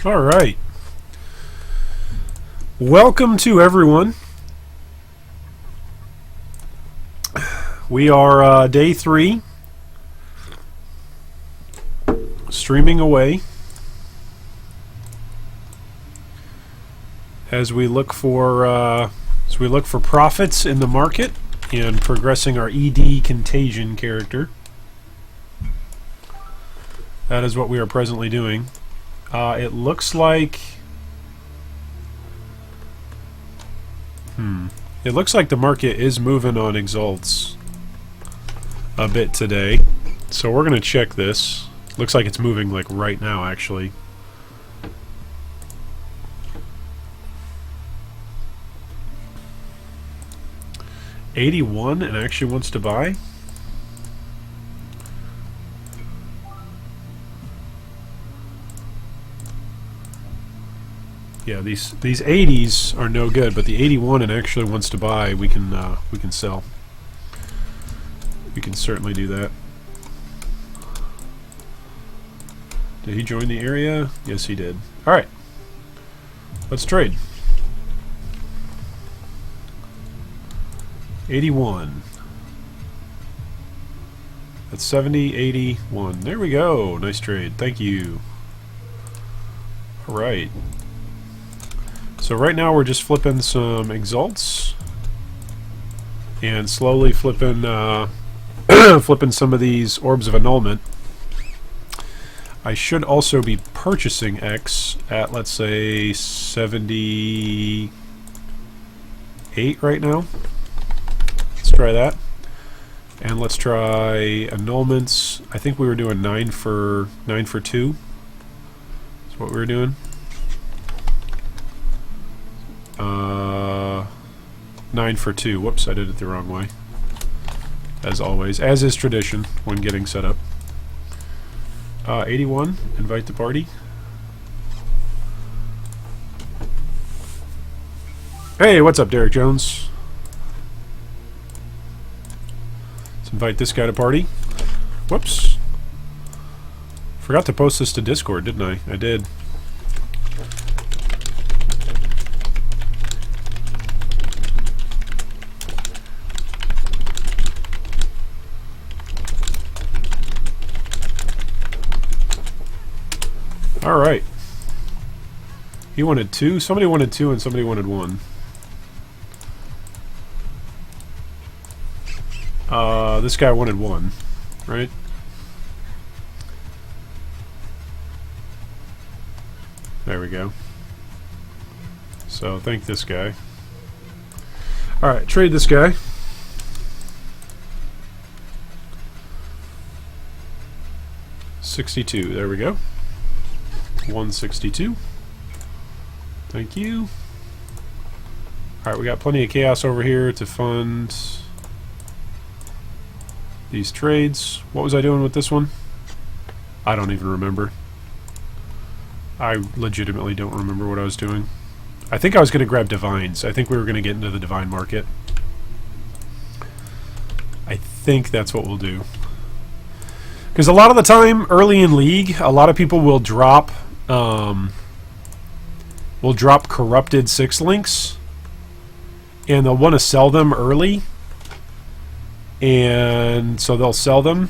All right. Welcome to everyone. We are day 3, streaming away as we look for profits in the market and progressing our ED Contagion character. That is what we are presently doing. It looks like it looks like the market is moving on exalts a bit today, so we're gonna check this. Looks like it's moving like right now, actually. $81 and actually wants to buy. Yeah, these 80s are no good, but the 81 and actually wants to buy, we can sell. We can certainly do that. Did he join the area? Yes, he did. All right, let's trade. 81. That's 70, 81. There we go. Nice trade. Thank you. All right. So right now we're just flipping some exalts and slowly flipping flipping some of these orbs of annulment. I should also be purchasing X at, let's say, 78 right now. Let's try that. And let's try annulments. I think we were doing 9 for 2. That's what we were doing. 9 for 2. Whoops, I did it the wrong way. As always, as is tradition when getting set up. 81, invite to party. Hey, what's up, Derek Jones? Let's invite this guy to party. Whoops. Forgot to post this to Discord, didn't I? I did. Alright. He wanted 2. Somebody wanted 2 and somebody wanted 1. This guy wanted 1, right? There we go. So thank this guy. Alright, trade this guy. $62, there we go. 162. Thank you. Alright, we got plenty of chaos over here to fund these trades. What was I doing with this one? I don't even remember. I legitimately don't remember what I was doing. I think I was going to grab divines. I think we were going to get into the divine market. I think that's what we'll do. Because a lot of the time, early in League, a lot of people will drop corrupted 6 links, and they'll want to sell them early, and so they'll sell them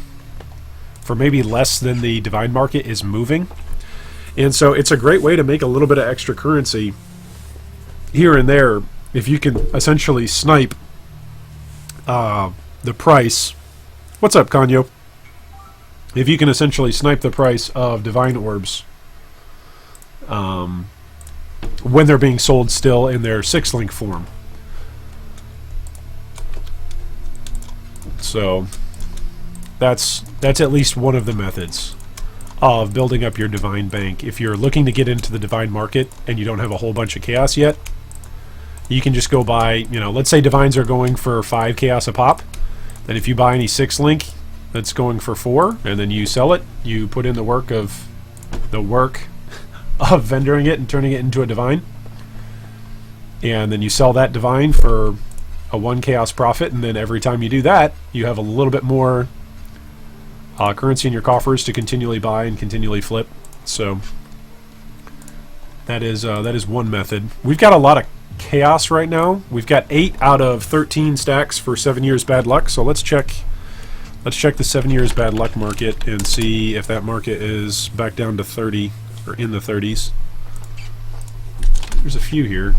for maybe less than the divine market is moving. And so it's a great way to make a little bit of extra currency here and there if you can essentially snipe the price. What's up, Kanyo? If you can essentially snipe the price of divine orbs when they're being sold still in their 6-link form. So that's at least one of the methods of building up your divine bank. If you're looking to get into the divine market and you don't have a whole bunch of chaos yet, you can just go buy, you know, let's say divines are going for 5 chaos a pop. Then if you buy any 6-link that's going for 4, and then you sell it, you put in the work of vendoring it and turning it into a divine, and then you sell that divine for a 1 chaos profit, and then every time you do that, you have a little bit more currency in your coffers to continually buy and continually flip. So That is one method. We've got a lot of chaos right now. We've got 8 out of 13 stacks for 7 years bad luck. So let's check the 7 years bad luck market and see if that market is back down to 30 or in the 30s. There's a few here.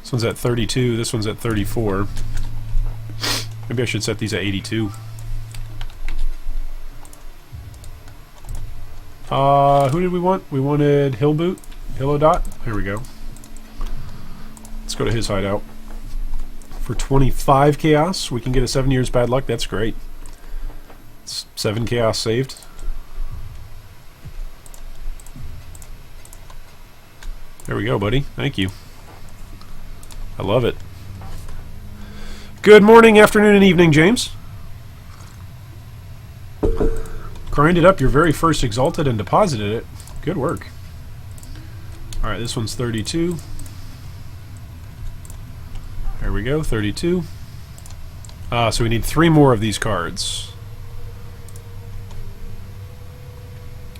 This one's at 32. This one's at 34. Maybe I should set these at 82. Who did we want? We wanted Hillodot. Here we go. Let's go to his hideout. For 25 chaos, we can get a 7 years bad luck. That's great. It's 7 chaos saved. There we go, buddy. Thank you. I love it. Good morning, afternoon, and evening, James. Grinded up your very first Exalted and deposited it. Good work. Alright, this one's 32. There we go, 32. So we need 3 more of these cards.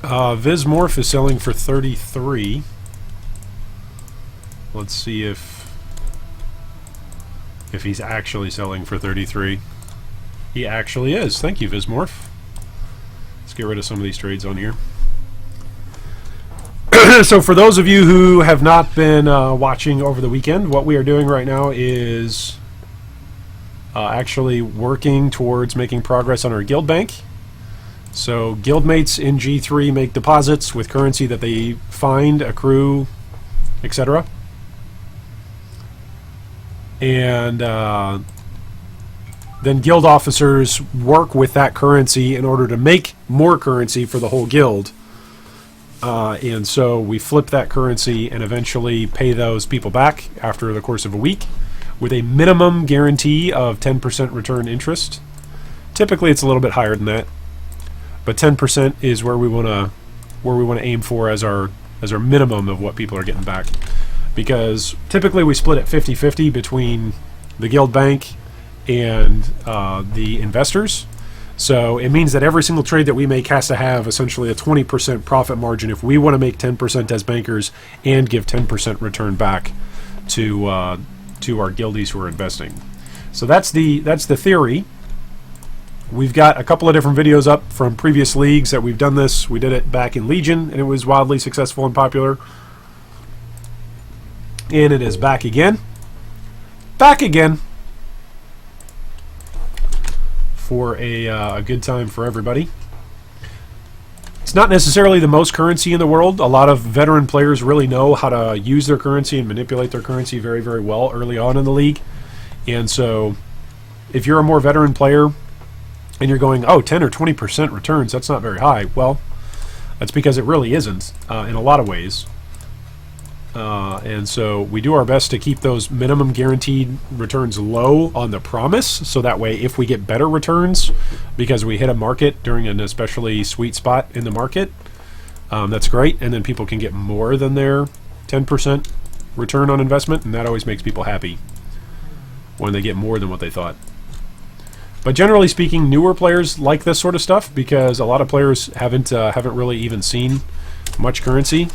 Metamorph is selling for 33. Let's see if he's actually selling for 33. He actually is. Thank you, Metamorph. Let's get rid of some of these trades on here. So for those of you who have not been watching over the weekend, what we are doing right now is actually working towards making progress on our guild bank. So guildmates in G3 make deposits with currency that they find, accrue, etc. And then guild officers work with that currency in order to make more currency for the whole guild. And so we flip that currency and eventually pay those people back after the course of a week with a minimum guarantee of 10% return interest. Typically it's a little bit higher than that, but 10% is where we want to aim for as our minimum of what people are getting back. Because typically we split it 50-50 between the guild bank and the investors. So it means that every single trade that we make has to have essentially a 20% profit margin if we want to make 10% as bankers and give 10% return back to our guildies who are investing. So that's the theory. We've got a couple of different videos up from previous leagues that we've done this. We did it back in Legion and it was wildly successful and popular. And it is back again. Back again. For a good time for everybody. It's not necessarily the most currency in the world. A lot of veteran players really know how to use their currency and manipulate their currency very, very well early on in the league. And so if you're a more veteran player and you're going, oh, 10 or 20% returns, that's not very high. Well, that's because it really isn't in a lot of ways. And so we do our best to keep those minimum guaranteed returns low on the promise, so that way if we get better returns because we hit a market during an especially sweet spot in the market, that's great, and then people can get more than their 10% return on investment, and that always makes people happy when they get more than what they thought. But generally speaking, newer players like this sort of stuff because a lot of players haven't really even seen much currency.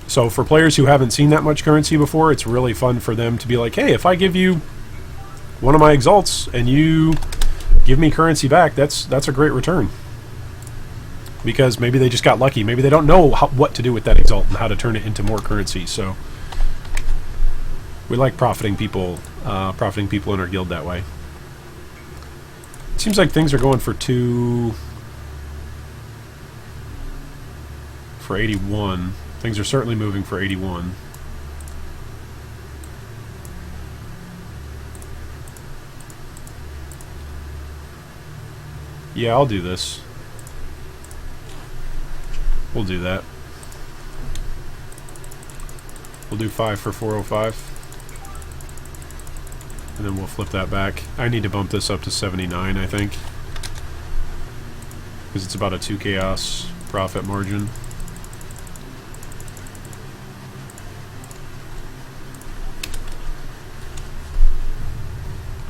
So for players who haven't seen that much currency before, it's really fun for them to be like, hey, if I give you one of my exalts and you give me currency back, that's a great return. Because maybe they just got lucky. Maybe they don't know what to do with that exalt and how to turn it into more currency. So we like profiting people in our guild that way. It seems like things are going for 81. Things are certainly moving for 81. Yeah, I'll do this. We'll do that. We'll do 5 for 405. And then we'll flip that back. I need to bump this up to 79, I think. Because it's about a 2 chaos profit margin.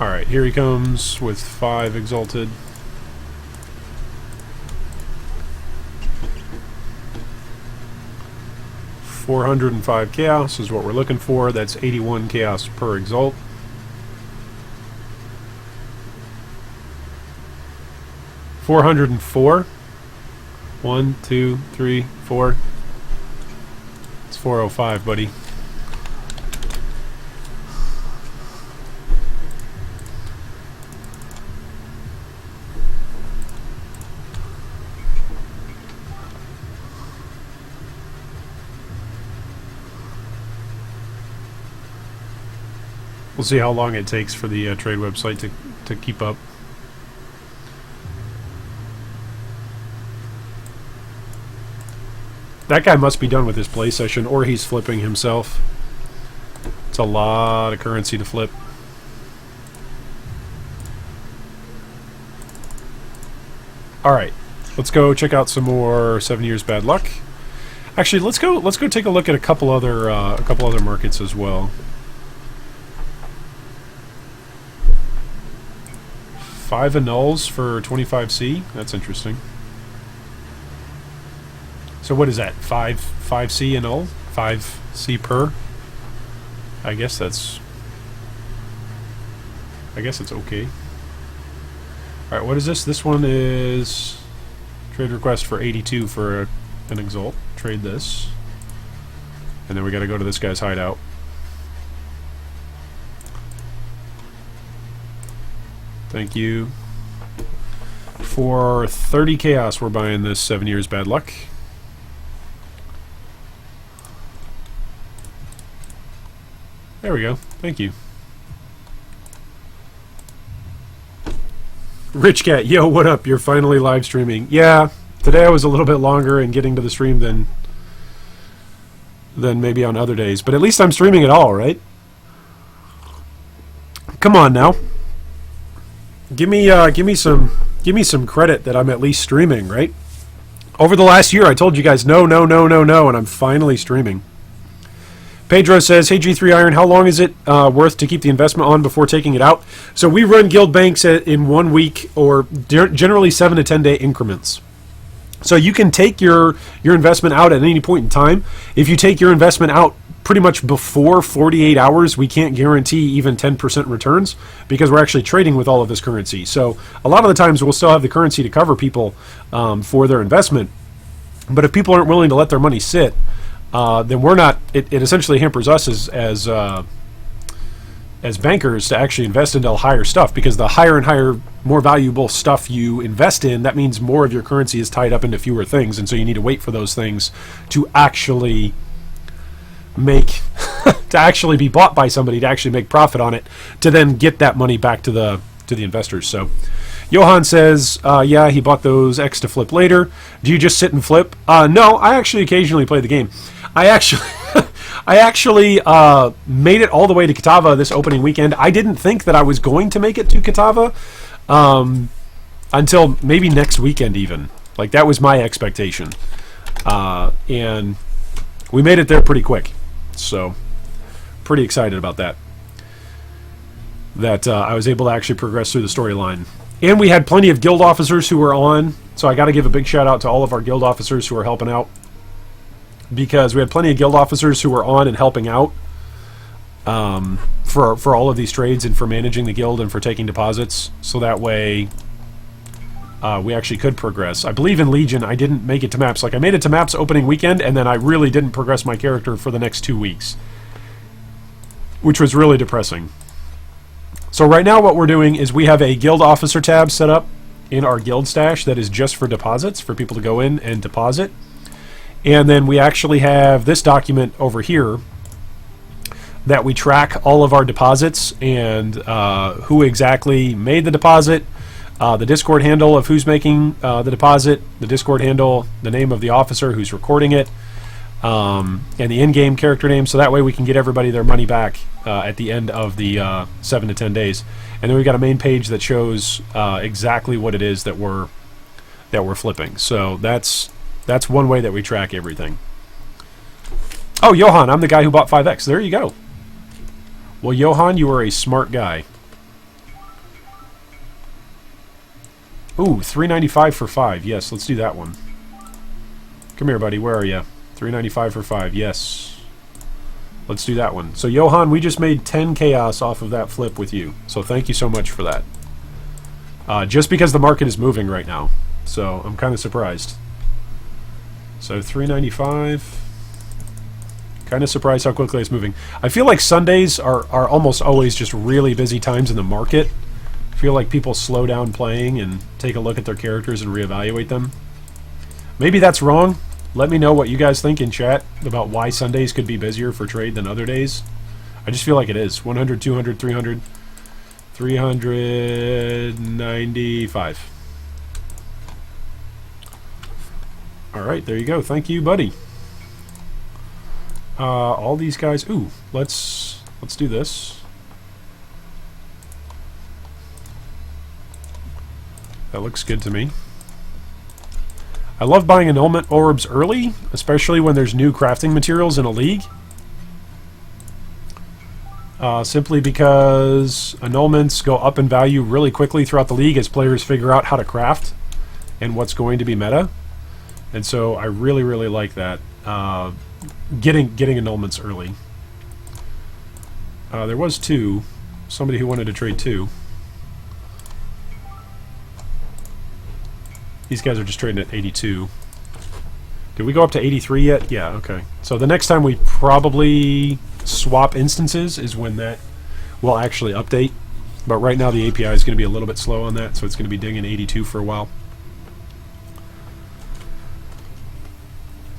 Alright, here he comes with 5 exalted. $405 chaos is what we're looking for. That's 81 chaos per exalt. $404. 1, 2, 3, 4. It's 405, buddy. We'll see how long it takes for the trade website to keep up. That guy must be done with his play session, or he's flipping himself. It's a lot of currency to flip. Alright, let's go check out some more 7 Years Bad Luck. Actually, let's go take a look at a couple other markets as well. 5 annuls for 25C. That's interesting. So what is that? 5C annul? 5C per? I guess it's okay. Alright, what is this? This one is trade request for 82 for an exalt. Trade this. And then we gotta go to this guy's hideout. Thank you. For 30 chaos, we're buying this 7 Years Bad Luck. There we go. Thank you. Rich Cat, yo, what up? You're finally live streaming. Yeah, today I was a little bit longer in getting to the stream than maybe on other days, but at least I'm streaming at all, right? Come on now. Give me some credit that I'm at least streaming, right? Over the last year, I told you guys no, and I'm finally streaming. Pedro says, hey G3 Iron, how long is it worth to keep the investment on before taking it out? So we run guild banks in 1 week, or generally 7 to 10 day increments. So you can take your investment out at any point in time. If you take your investment out pretty much before 48 hours, we can't guarantee even 10% returns because we're actually trading with all of this currency. So a lot of the times we'll still have the currency to cover people for their investment. But if people aren't willing to let their money sit, then we're not. It essentially hampers us as bankers to actually invest into higher stuff, because the higher and higher, more valuable stuff you invest in, that means more of your currency is tied up into fewer things, and so you need to wait for those things to actually make to actually be bought by somebody, to actually make profit on it, to then get that money back to the investors. So Johan says, yeah, he bought those X to flip later. Do you just sit and flip? No, I actually occasionally play the game. I actually made it all the way to Catawba this opening weekend. I didn't think that I was going to make it to Catawba until maybe next weekend even. Like, that was my expectation. And we made it there pretty quick. So, pretty excited about that. That I was able to actually progress through the storyline. And we had plenty of guild officers who were on. So I got to give a big shout out to all of our guild officers who are helping out. Because we had plenty of guild officers who were on and helping out for all of these trades, and for managing the guild, and for taking deposits. So that way we actually could progress. I believe in Legion I didn't make it to maps. Like, I made it to maps opening weekend, and then I really didn't progress my character for the next 2 weeks, which was really depressing. So right now what we're doing is we have a guild officer tab set up in our guild stash that is just for deposits, for people to go in and deposit. And then we actually have this document over here that we track all of our deposits, and who exactly made the deposit, the Discord handle of who's making the deposit, the Discord handle, the name of the officer who's recording it, and the in-game character name, so that way we can get everybody their money back at the end of the 7 to 10 days. And then we've got a main page that shows exactly what it is that we're flipping. So that's one way that we track everything. Oh, Johan, I'm the guy who bought 5X. There you go. Well, Johan, you are a smart guy. Ooh, 395 for 5. Yes, let's do that one. Come here, buddy. Where are you? 395 for 5. Yes. Let's do that one. So, Johan, we just made 10 chaos off of that flip with you. So, thank you so much for that. Just because the market is moving right now. So, I'm kind of surprised. So, 395. Kind of surprised how quickly it's moving. I feel like Sundays are almost always just really busy times in the market. I feel like people slow down playing and take a look at their characters and reevaluate them. Maybe that's wrong. Let me know what you guys think in chat about why Sundays could be busier for trade than other days. I just feel like it is. 100, 200, 300, 395. Alright, there you go. Thank you, buddy. All these guys... Ooh, let's do this. That looks good to me. I love buying annulment orbs early, especially when there's new crafting materials in a league. Simply because annulments go up in value really quickly throughout the league as players figure out how to craft and what's going to be meta. And so I really, really like that. Getting annulments early. There was two. Somebody who wanted to trade two. These guys are just trading at 82. Did we go up to 83 yet? Yeah, okay. So the next time we probably swap instances is when that will actually update. But right now the API is going to be a little bit slow on that, so it's going to be dinging 82 for a while.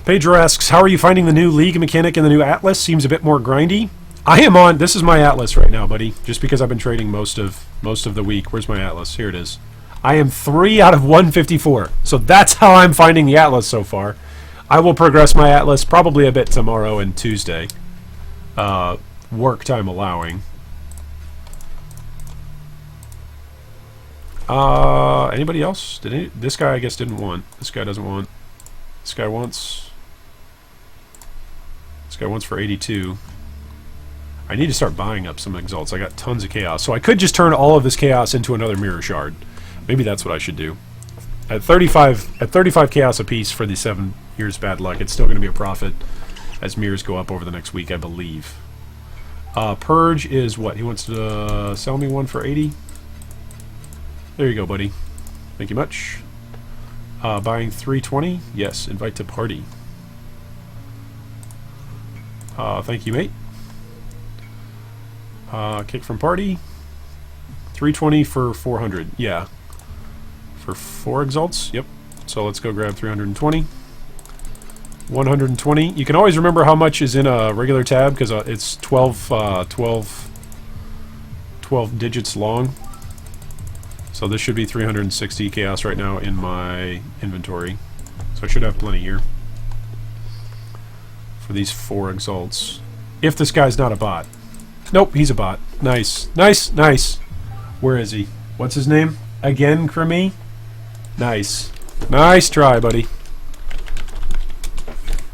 Pedro asks, how are you finding the new League mechanic in the new Atlas? Seems a bit more grindy. I am on... This is my Atlas right now, buddy. Just because I've been trading most of the week. Where's my Atlas? Here it is. I am 3 out of 154. So that's how I'm finding the Atlas so far. I will progress my Atlas probably a bit tomorrow and Tuesday. Work time allowing. Anybody else? This guy I guess didn't want. This guy doesn't want. This guy wants. This guy wants for 82. I need to start buying up some exalts. I got tons of chaos. So I could just turn all of this chaos into another mirror shard. Maybe that's what I should do. At 35 chaos apiece for the 7 years bad luck, it's still going to be a profit as mirrors go up over the next week, I believe. Purge is what? He wants to sell me one for 80. There you go, buddy. Thank you much. Buying 320. Yes, invite to party. Thank you, mate. Kick from party. 320 for 400. Yeah. For 4 exalts? Yep. So let's go grab 320. 120. You can always remember how much is in a regular tab because it's 12 digits long. So this should be 360 chaos right now in my inventory. So I should have plenty here for these 4 exalts. If this guy's not a bot. Nope, he's a bot. Nice. Nice, nice. Where is he? What's his name? Again, Cremmy? Nice. Nice try, buddy.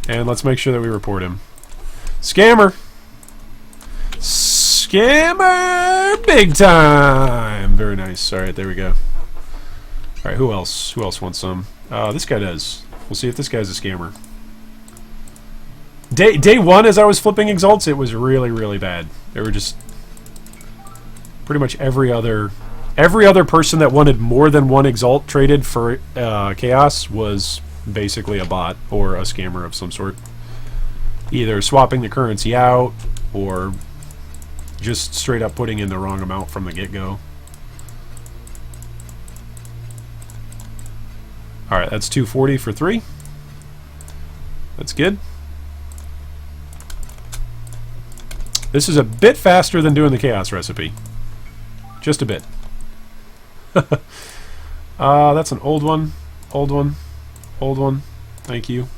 And let's make sure that we report him. Scammer! Scammer! Big time! Very nice. Alright, there we go. Alright, who else? Who else wants some? This guy does. We'll see if this guy's a scammer. Day 1, as I was flipping exalts, it was really, really bad. They were just... Pretty much every other person that wanted more than 1 exalt traded for chaos was basically a bot or a scammer of some sort. Either swapping the currency out or just straight up putting in the wrong amount from the get-go. Alright, that's 240 for 3. That's good. This is a bit faster than doing the chaos recipe. Just a bit. That's an old one. Old one. Old one. Thank you.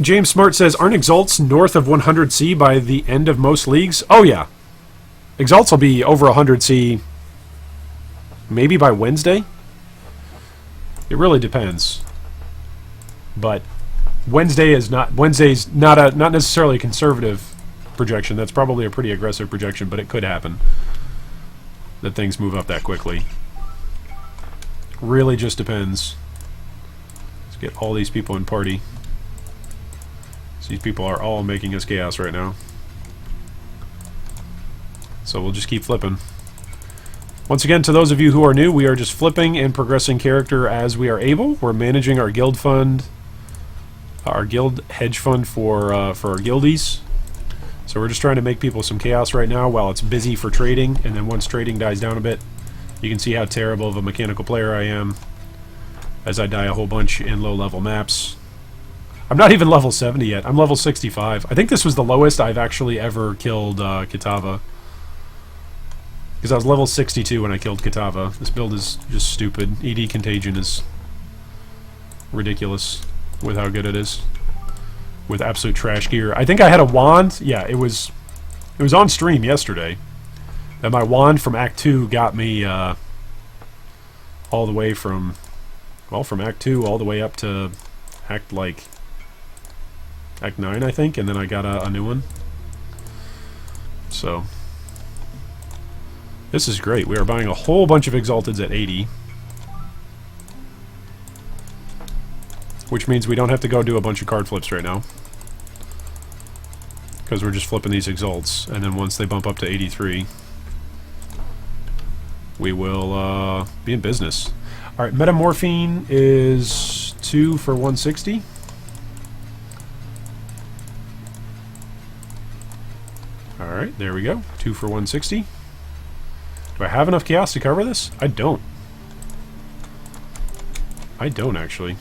James Smart says, aren't exalts north of 100C by the end of most leagues? Oh, yeah. Exalts will be over 100C maybe by Wednesday. It really depends. But Wednesday's not necessarily a conservative projection. That's probably a pretty aggressive projection, but it could happen. that things move up that quickly. Really just depends. Let's get all these people in party. So these people are all making us chaos right now. So we'll just keep flipping. Once again, to those of you who are new, we are just flipping and progressing character as we are able. We're managing our guild fund, our guild hedge fund for our guildies. So we're just trying to make people some chaos right now while it's busy for trading, and then once trading dies down a bit, you can see how terrible of a mechanical player I am as I die a whole bunch in low-level maps. I'm not even level 70 yet. I'm level 65. I think this was the lowest I've actually ever killed Kitava. Because I was level 62 when I killed Kitava. This build is just stupid. ED Contagion is ridiculous with how good it is. With absolute trash gear. I think I had a wand. Yeah, it was on stream yesterday. And my wand from Act 2 got me all the way from, well, from Act 2 all the way up to Act 9, I think, and then I got a new one. So this is great. We are buying a whole bunch of Exalteds at 80. Which means we don't have to go do a bunch of card flips right now. Because we're just flipping these Exalts. And then once they bump up to 83, we will be in business. Alright, Metamorphine is 2 for 160. Alright, there we go. 2 for 160. Do I have enough chaos to cover this? I don't. I don't, actually.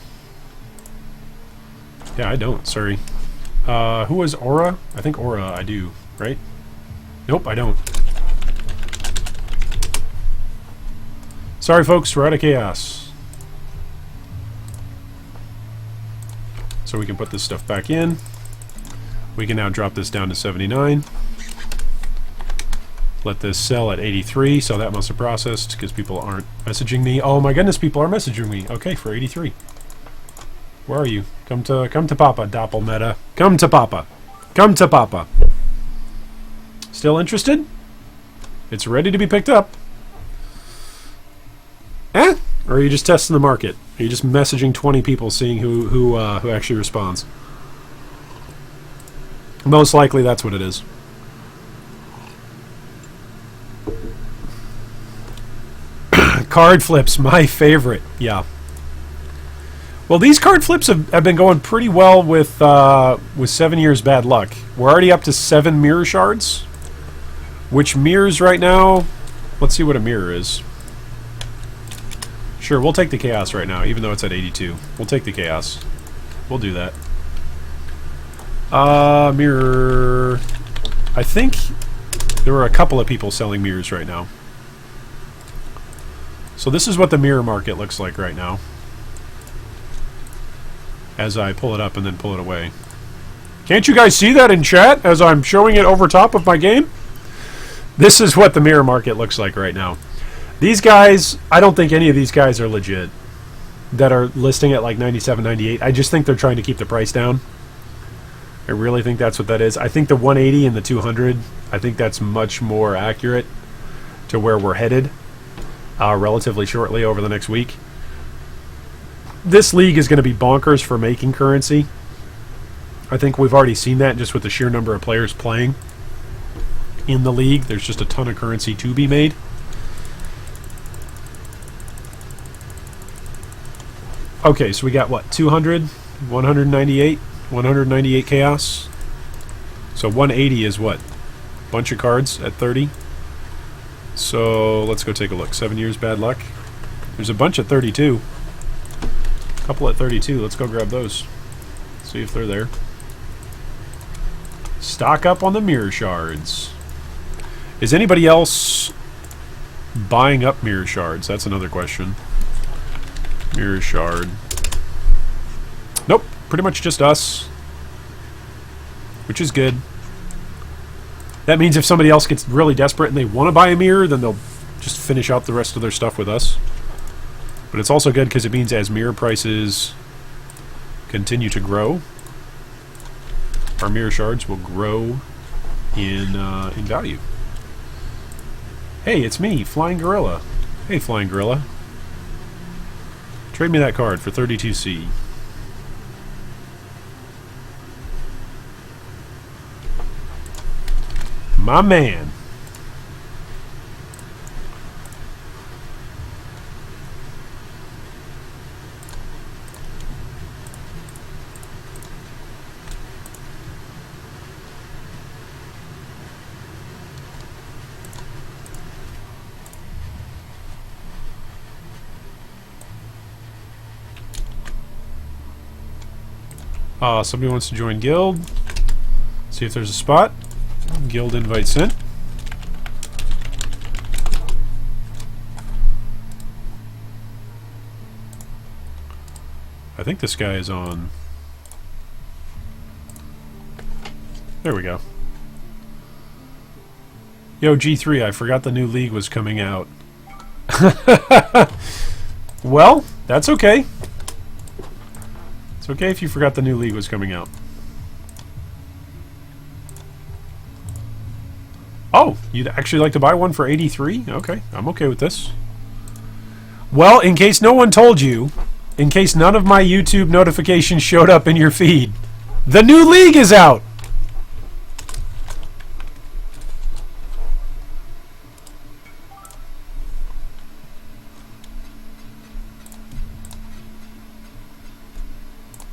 Yeah, I don't. Sorry. Who was Aura? I think Aura I do, right? Nope, I don't. Sorry, folks. We're out of chaos. So we can put this stuff back in. We can now drop this down to 79. Let this sell at 83, so that must have processed because people aren't messaging me. Oh my goodness, people are messaging me. Okay, for 83. Where are you? Come to Papa, Doppelmeta. Come to Papa. Come to Papa. Still interested? It's ready to be picked up. Eh? Or are you just testing the market? Are you just messaging 20 people, seeing who actually responds? Most likely, that's what it is. Card flips, my favorite. Yeah. Well, these card flips have been going pretty well with 7 years bad luck. We're already up to 7 mirror shards, which mirrors right now. Let's see what a mirror is. Sure, we'll take the chaos right now, even though it's at 82. We'll take the chaos. We'll do that. Mirror. I think there were a couple of people selling mirrors right now. So this is what the mirror market looks like right now. As I pull it up and then pull it away. Can't you guys see that in chat as I'm showing it over top of my game? This is what the mirror market looks like right now. These guys, I don't think any of these guys are legit that are listing at like 97, 98. I just think they're trying to keep the price down. I really think that's what that is. I think the 180 and the 200, I think that's much more accurate to where we're headed relatively shortly over the next week. This league is going to be bonkers for making currency. I think we've already seen that just with the sheer number of players playing in the league. There's just a ton of currency to be made. Okay, so we got what? 200, 198, 198 chaos. So 180 is what? Bunch of cards at 30. So let's go take a look. 7 years bad luck. There's a bunch at 32. A couple at 32. Let's go grab those. See if they're there. Stock up on the mirror shards. Is anybody else buying up mirror shards? That's another question. Mirror shard. Nope. Pretty much just us. Which is good. That means if somebody else gets really desperate and they want to buy a mirror, then they'll just finish out the rest of their stuff with us. But it's also good because it means as mirror prices continue to grow, our mirror shards will grow in value. Hey, it's me, Flying Gorilla. Hey, Flying Gorilla. Trade me that card for 32C. My man. Somebody wants to join guild. See if there's a spot. Guild invite sent. I think this guy is on. There we go. Yo, G3, I forgot the new league was coming out. Well, that's okay. It's okay if you forgot the new league was coming out. Oh, you'd actually like to buy one for 83? Okay, I'm okay with this. Well, in case no one told you, in case none of my YouTube notifications showed up in your feed, the new league is out!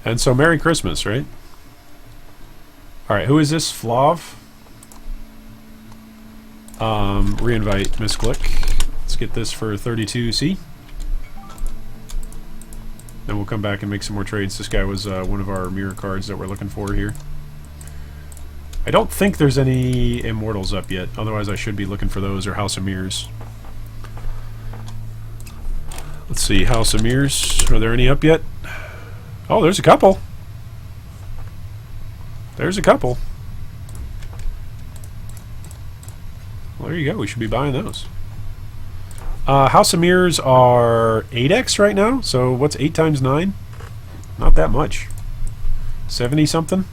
And so, Merry Christmas, right? Alright, who is this? Flav? Reinvite Misclick. Let's get this for 32C. Then we'll come back and make some more trades. This guy was one of our mirror cards that we're looking for here. I don't think there's any Immortals up yet. Otherwise, I should be looking for those, or House of Mirrors. Let's see, House of Mirrors. Are there any up yet? Oh, there's a couple. There's a couple. Well, there you go. We should be buying those. House of Mirrors are 8x right now. So what's 8 times 9? Not that much. 70 something?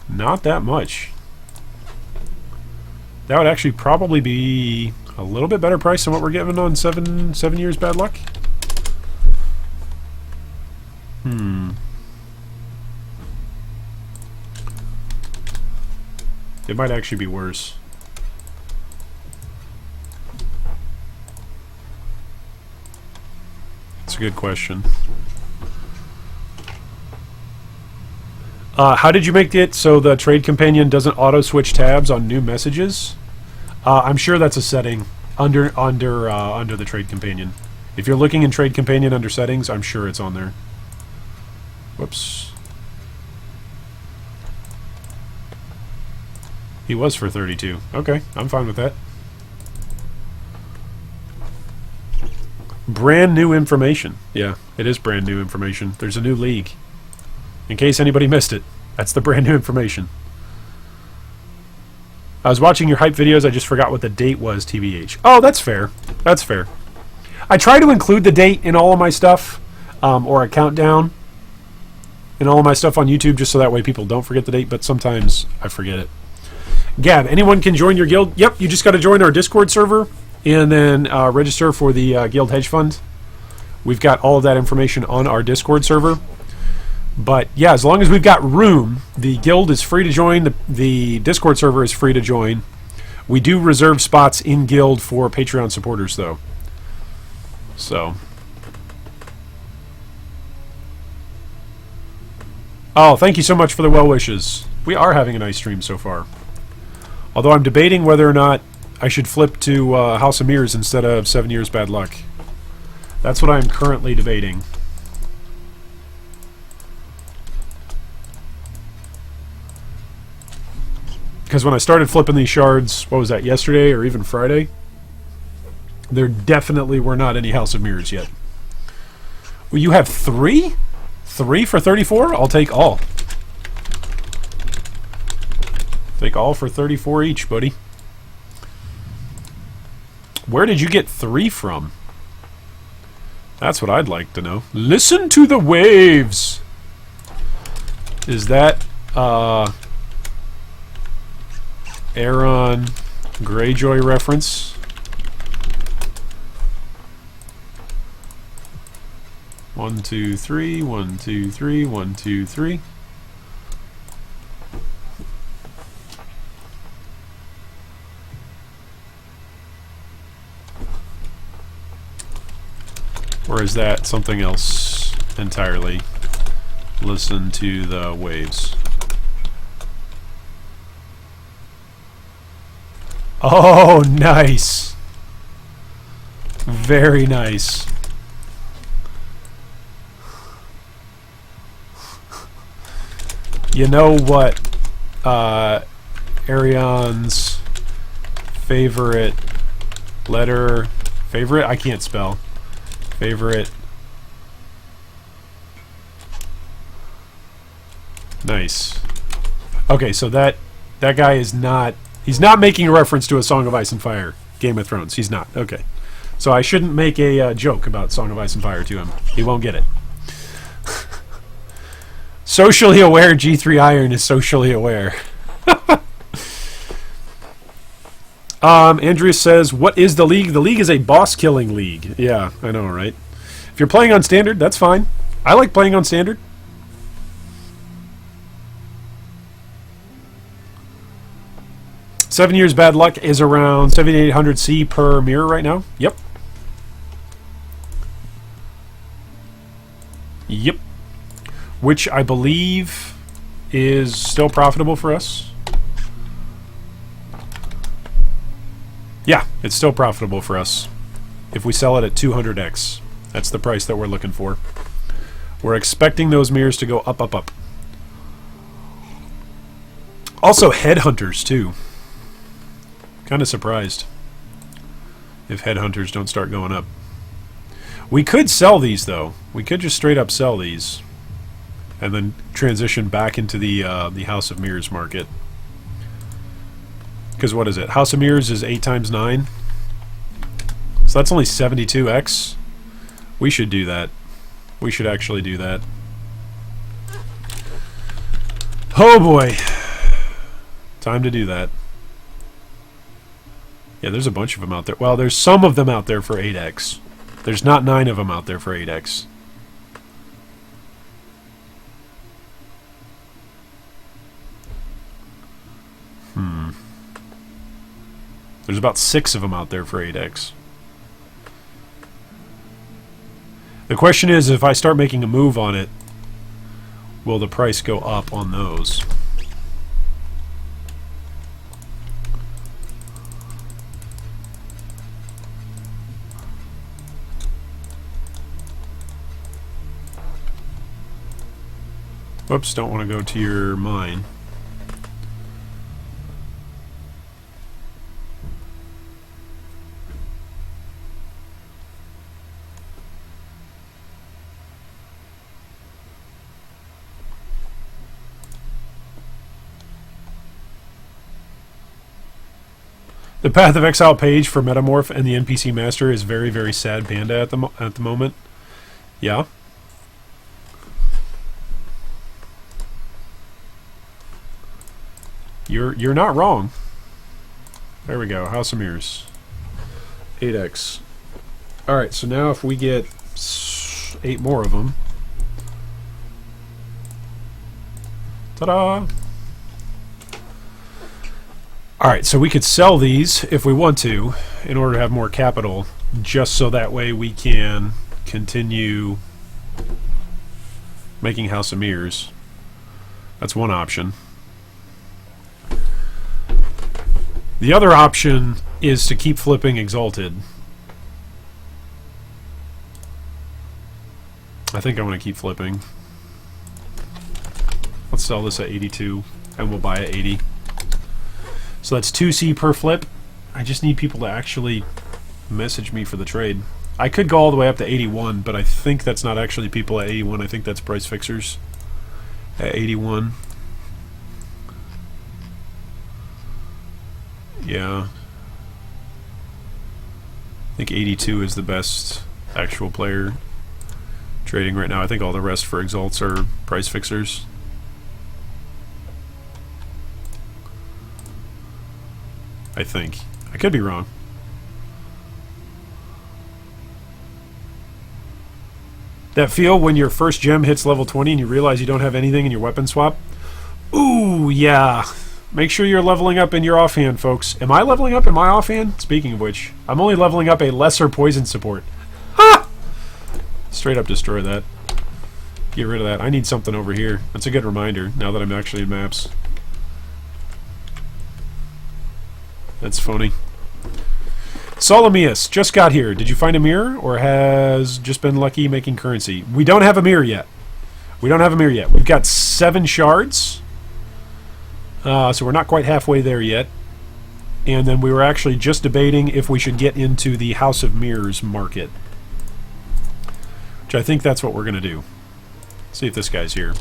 Not that much. That would actually probably be a little bit better price than what we're getting on 7 years bad luck. It might actually be worse. That's a good question. How did you make it so the Trade Companion doesn't auto-switch tabs on new messages? I'm sure that's a setting under the Trade Companion. If you're looking in Trade Companion under settings, I'm sure it's on there. Whoops. He was for 32. Okay, I'm fine with that. Brand new information. Yeah, it is brand new information. There's a new league. In case anybody missed it, that's the brand new information. I was watching your hype videos, I just forgot what the date was, TBH. Oh, that's fair. That's fair. I try to include the date in all of my stuff, or a countdown in all of my stuff on YouTube, just so that way people don't forget the date, but sometimes I forget it. Gab, anyone can join your guild? Yep, you just got to join our Discord server, and then register for the Guild Hedge Fund. We've got all of that information on our Discord server. But yeah, as long as we've got room, the guild is free to join. The Discord server is free to join. We do reserve spots in guild for Patreon supporters, though. So. Oh, thank you so much for the well wishes. We are having a nice stream so far. Although I'm debating whether or not I should flip to House of Mirrors instead of 7 Years Bad Luck. That's what I'm currently debating. Because when I started flipping these shards, what was that, yesterday or even Friday? There definitely were not any House of Mirrors yet. Well, you have 3? 3 for 34? I'll take all. Take all for 34 each, buddy. Where did you get 3 from? That's what I'd like to know. Listen to the waves! Is that, Aaron Greyjoy reference. One, two, three, 1, 2, 3, 1, 2, 3. Or is that something else entirely? Listen to the waves. Oh, nice. Very nice. You know what Ariane's favorite letter... Favorite? I can't spell. Favorite. Nice. Okay, so that guy is not... He's not making a reference to A Song of Ice and Fire, Game of Thrones. He's not. Okay. So I shouldn't make a joke about Song of Ice and Fire to him. He won't get it. Socially aware G3 Iron is socially aware. Andrew says, what is the league? The league is a boss-killing league. Yeah, I know, right? If you're playing on standard, that's fine. I like playing on standard. Seven years bad luck is around 7,800 C per mirror right now. Yep. Yep. Which I believe is still profitable for us. Yeah, it's still profitable for us if we sell it at 200x. That's the price that we're looking for. We're expecting those mirrors to go up, up, up. Also, headhunters, too. Kind of surprised if headhunters don't start going up. We could sell these, though. We could just straight up sell these and then transition back into the House of Mirrors market. Because what is it? House of Mirrors is 8 times 9. So that's only 72x. We should do that. We should actually do that. Oh boy. Time to do that. Yeah, there's a bunch of them out there. Well, there's some of them out there for 8x. There's not 9 of them out there for 8x. There's about 6 of them out there for 8x. The question is, if I start making a move on it, will the price go up on those? Whoops, don't want to go to your mine. The Path of Exile page for Metamorph and the NPC Master is very, very sad panda at the moment. Yeah. You're not wrong. There we go. House of Mirrors. 8x. Alright, so now if we get 8 more of them. Ta-da! Alright, so we could sell these if we want to in order to have more capital, just so that way we can continue making House of Mirrors. That's one option. The other option is to keep flipping Exalted. I think I want to keep flipping. Let's sell this at 82 and we'll buy at 80. So that's 2C per flip. I just need people to actually message me for the trade. I could go all the way up to 81, but I think that's not actually people at 81. I think that's price fixers at 81. Yeah. I think 82 is the best actual player trading right now. I think all the rest for Exalts are price fixers. I think. I could be wrong. That feel when your first gem hits level 20 and you realize you don't have anything in your weapon swap? Ooh, yeah. Make sure you're leveling up in your offhand, folks. Am I leveling up in my offhand? Speaking of which, I'm only leveling up a lesser poison support. Ha! Straight up destroy that. Get rid of that. I need something over here. That's a good reminder, now that I'm actually in maps. That's funny. Solomyus just got here. Did you find a mirror, or has just been lucky making currency? We don't have a mirror yet. We don't have a mirror yet. We've got 7 shards. So we're not quite halfway there yet. And then we were actually just debating if we should get into the House of Mirrors market. Which I think that's what we're going to do. Let's see if this guy's here.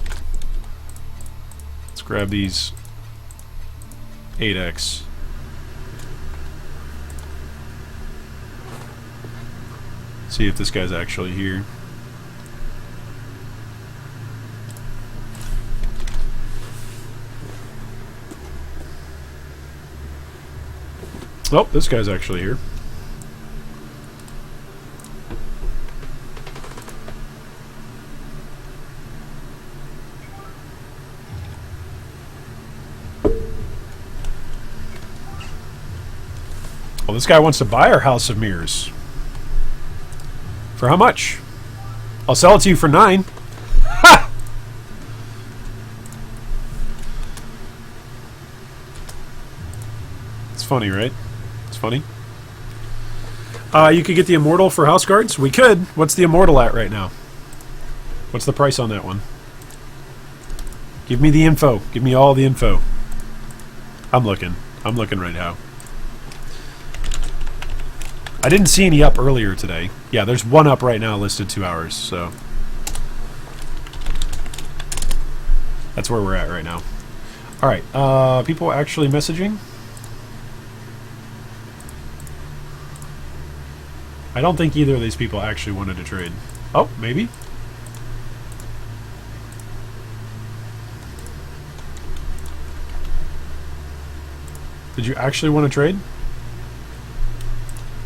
Let's grab these 8x. See if this guy's actually here. Oh, this guy's actually here. Well, this guy wants to buy our House of Mirrors. For how much? I'll sell it to you for 9. Ha! It's funny, right? It's funny. You could get the Immortal for House Guards? We could. What's the Immortal at right now? What's the price on that one? Give me the info. Give me all the info. I'm looking. I'm looking right now. I didn't see any up earlier today. Yeah, there's one up right now listed 2 hours, so that's where we're at right now. Alright, people actually messaging? I don't think either of these people actually wanted to trade. Oh, maybe? Did you actually want to trade?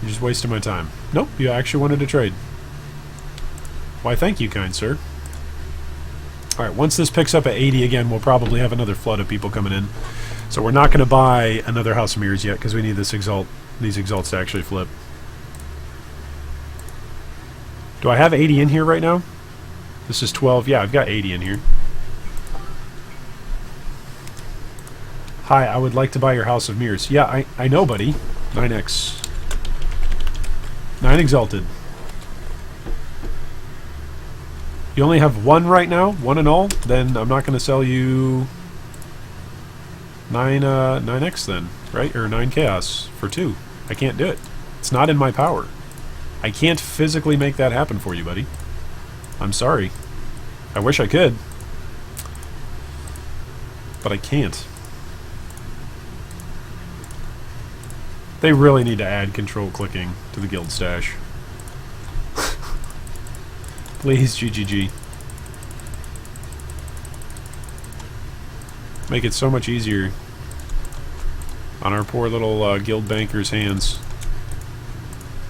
You're just wasting my time. Nope, you actually wanted to trade. Why, thank you, kind sir. Alright, once this picks up at 80 again, we'll probably have another flood of people coming in. So we're not going to buy another House of Mirrors yet, because we need this these exalts to actually flip. Do I have 80 in here right now? This is 12. Yeah, I've got 80 in here. Hi, I would like to buy your House of Mirrors. Yeah, I know, buddy. 9x. 9 exalted. You only have 1 right now? 1 in all? Then I'm not going to sell you 9x then, right? Or 9 chaos for 2. I can't do it. It's not in my power. I can't physically make that happen for you, buddy. I'm sorry. I wish I could. But I can't. They really need to add control clicking to the guild stash. Please, GGG. Make it so much easier on our poor little guild bankers' hands.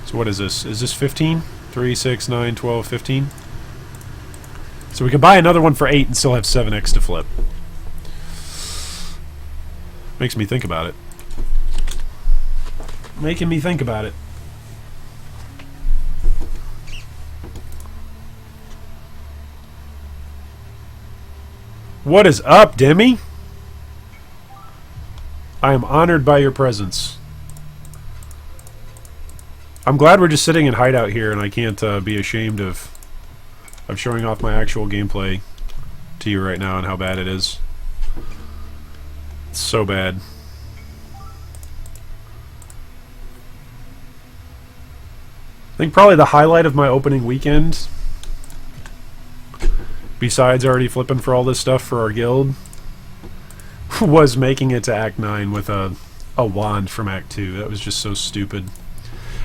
So what is this? Is this 15? 3, 6, 9, 12, 15? So we can buy another one for 8 and still have 7x to flip. Makes me think about it. Making me think about it. What is up, Demi? I am honored by your presence. I'm glad we're just sitting in hideout here and I can't be ashamed of showing off my actual gameplay to you right now and how bad it is. It's so bad. I think probably the highlight of my opening weekend, besides already flipping for all this stuff for our guild, was making it to Act 9 with a wand from Act 2. That was just so stupid.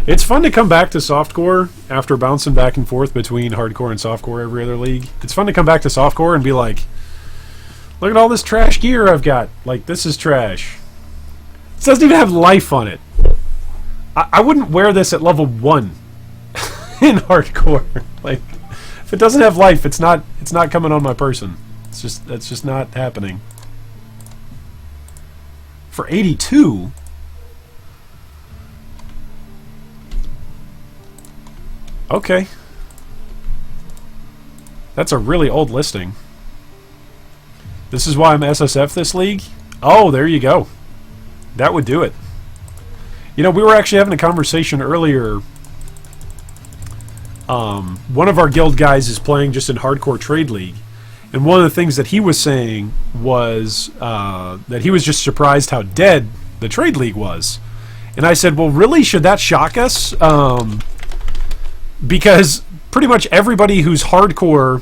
It's fun to come back to softcore after bouncing back and forth between hardcore and softcore every other league. It's fun to come back to softcore and be like, look at all this trash gear I've got. Like, this is trash. This doesn't even have life on it. I wouldn't wear this at level 1 in hardcore. Like, if it doesn't have life, it's not coming on my person. That's just not happening. For 82? Okay. That's a really old listing. This is why I'm SSF this league? Oh, there you go. That would do it. You know, we were actually having a conversation earlier. One of our guild guys is playing just in hardcore trade league. And one of the things that he was saying was that he was just surprised how dead the trade league was. And I said, well, really, should that shock us? Because pretty much everybody who's hardcore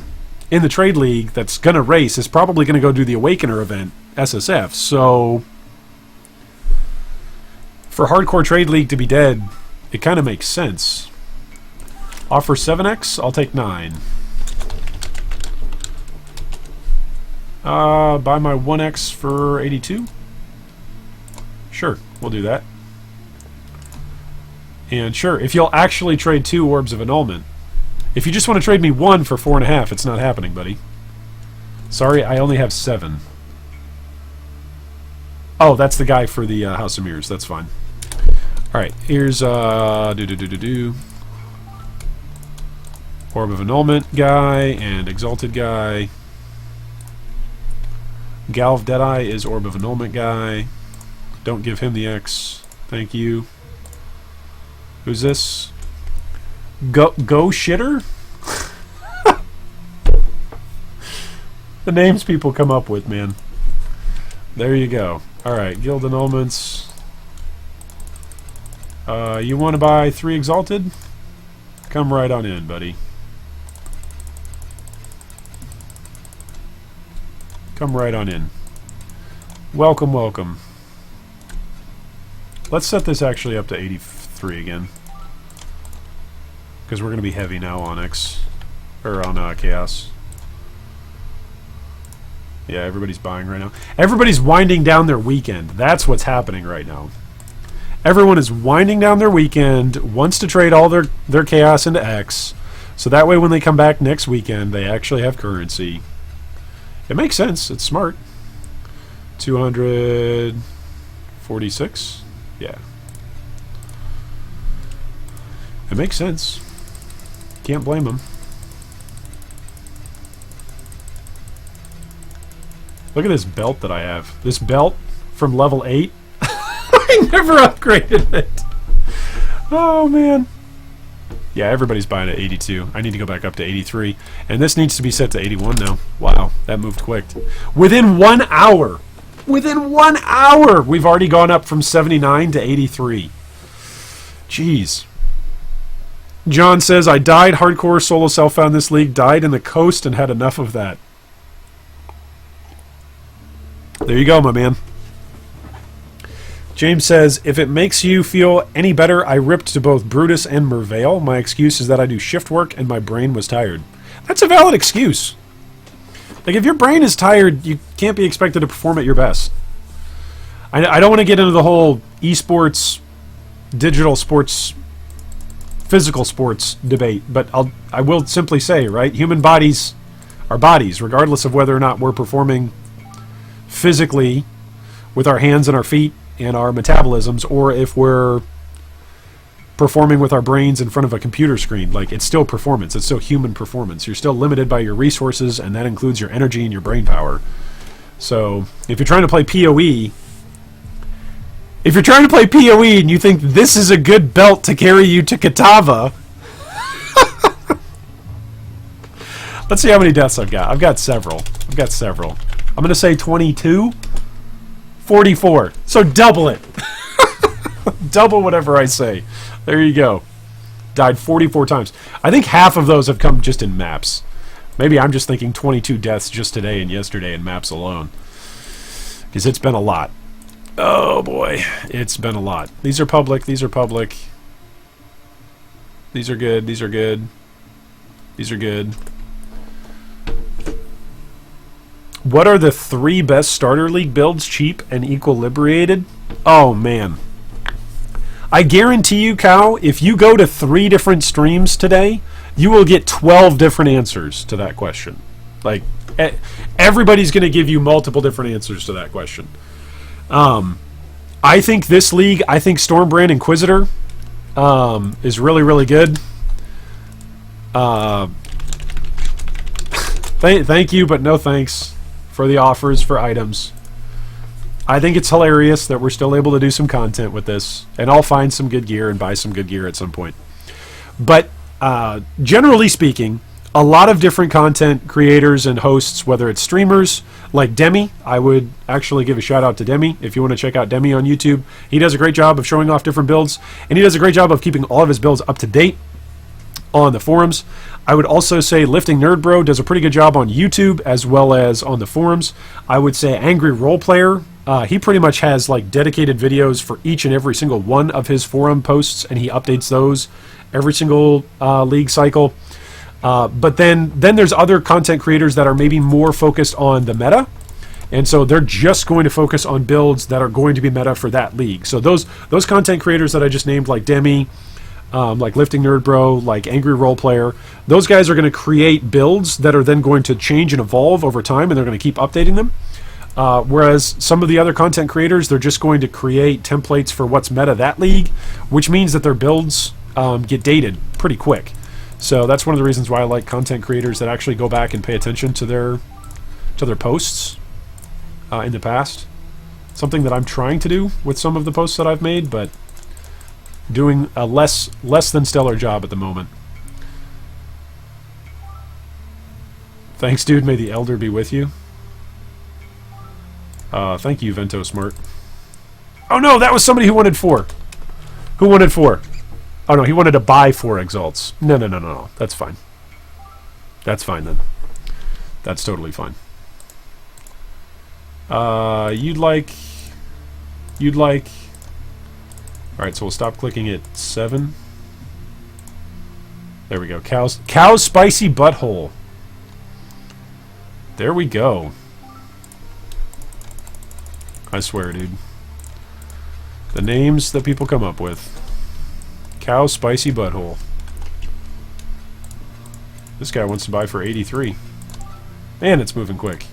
in the trade league that's going to race is probably going to go do the Awakener event, SSF. So for hardcore trade league to be dead, it kind of makes sense. Offer 7x, I'll take 9. Buy my 1x for 82? Sure, we'll do that. And sure, if you'll actually trade 2 Orbs of Annulment. If you just want to trade me 1 for 4.5, it's not happening, buddy. Sorry, I only have 7. Oh, that's the guy for the House of Mirrors. That's fine. Alright, here's Orb of Annulment guy and Exalted guy. Galv Deadeye is Orb of Annulment guy. Don't give him the X. Thank you. Who's this? Go Shitter? The names people come up with, man. There you go. Alright, Guild Annulments. You want to buy 3 Exalted? Come right on in, buddy. Come right on in. Welcome, welcome. Let's set this actually up to 83 again. Because we're going to be heavy now on X. Or on Chaos. Yeah, everybody's buying right now. Everybody's winding down their weekend. That's what's happening right now. Everyone is winding down their weekend, wants to trade all their Chaos into X. So that way when they come back next weekend, they actually have currency. It makes sense. It's smart. 246? Yeah. It makes sense. Can't blame them. Look at this belt that I have. This belt from level 8. I never upgraded it. Oh, man. Yeah, everybody's buying at 82. I need to go back up to 83. And this needs to be set to 81 now. Wow, that moved quick. Within 1 hour. Within 1 hour, we've already gone up from 79 to 83. Jeez. John says, I died hardcore solo self-found this league, died in the coast, and had enough of that. There you go, my man. James says, if it makes you feel any better, I ripped to both Brutus and Mervale. My excuse is that I do shift work and my brain was tired. That's a valid excuse. Like, if your brain is tired, you can't be expected to perform at your best. I don't want to get into the whole esports, digital sports, physical sports debate, but I will simply say, right, human bodies are bodies, regardless of whether or not we're performing physically with our hands and our feet and our metabolisms, or if we're performing with our brains in front of a computer screen. Like, it's still performance. It's still human performance. You're still limited by your resources, and that includes your energy and your brain power. So, if you're trying to play PoE, and you think this is a good belt to carry you to Katava, let's see how many deaths I've got. I've got several. I'm going to say 22. 44. So double it. Double whatever I say. There you go. Died 44 times. I think half of those have come just in maps. Maybe I'm just thinking 22 deaths just today and yesterday in maps alone. Because it's been a lot. Oh boy. It's been a lot. These are public. These are public. These are good. These are good. These are good. What are the 3 best starter league builds, cheap and equilibrated? Oh, man. I guarantee you, Cow, if you go to 3 different streams today, you will get 12 different answers to that question. Like, everybody's going to give you multiple different answers to that question. I think this league, I think Stormbrand Inquisitor is really, really good. Thank you, but no thanks for the offers for items. I think it's hilarious that we're still able to do some content with this, and I'll find some good gear and buy some good gear at some point. But generally speaking, a lot of different content creators and hosts, whether it's streamers like Demi, I would actually give a shout out to Demi if you want to check out Demi on YouTube. He does a great job of showing off different builds, and he does a great job of keeping all of his builds up to date on the forums. I would also say Lifting Nerd Bro does a pretty good job on YouTube as well as on the forums. I would say Angry Role Player, he pretty much has like dedicated videos for each and every single one of his forum posts, and he updates those every single league cycle. But then there's other content creators that are maybe more focused on the meta, and so they're just going to focus on builds that are going to be meta for that league. So those content creators that I just named, like Demi, like Lifting Nerd Bro, like Angry Role Player, those guys are going to create builds that are then going to change and evolve over time, and they're going to keep updating them. Whereas some of the other content creators, they're just going to create templates for what's meta that league, which means that their builds get dated pretty quick. So that's one of the reasons why I like content creators that actually go back and pay attention to their posts in the past. Something that I'm trying to do with some of the posts that I've made, but doing a less than stellar job at the moment. Thanks, dude. May the Elder be with you. Thank you, Vento Smart. Oh no, that was somebody who wanted 4. Who wanted 4? Oh no, he wanted to buy 4 Exalts. No. That's fine. That's fine then. That's totally fine. You'd like. Alright, so we'll stop clicking at 7. There we go. Cow's Spicy Butthole. There we go. I swear, dude. The names that people come up with. Cow's Spicy Butthole. This guy wants to buy for 83. Man, it's moving quick.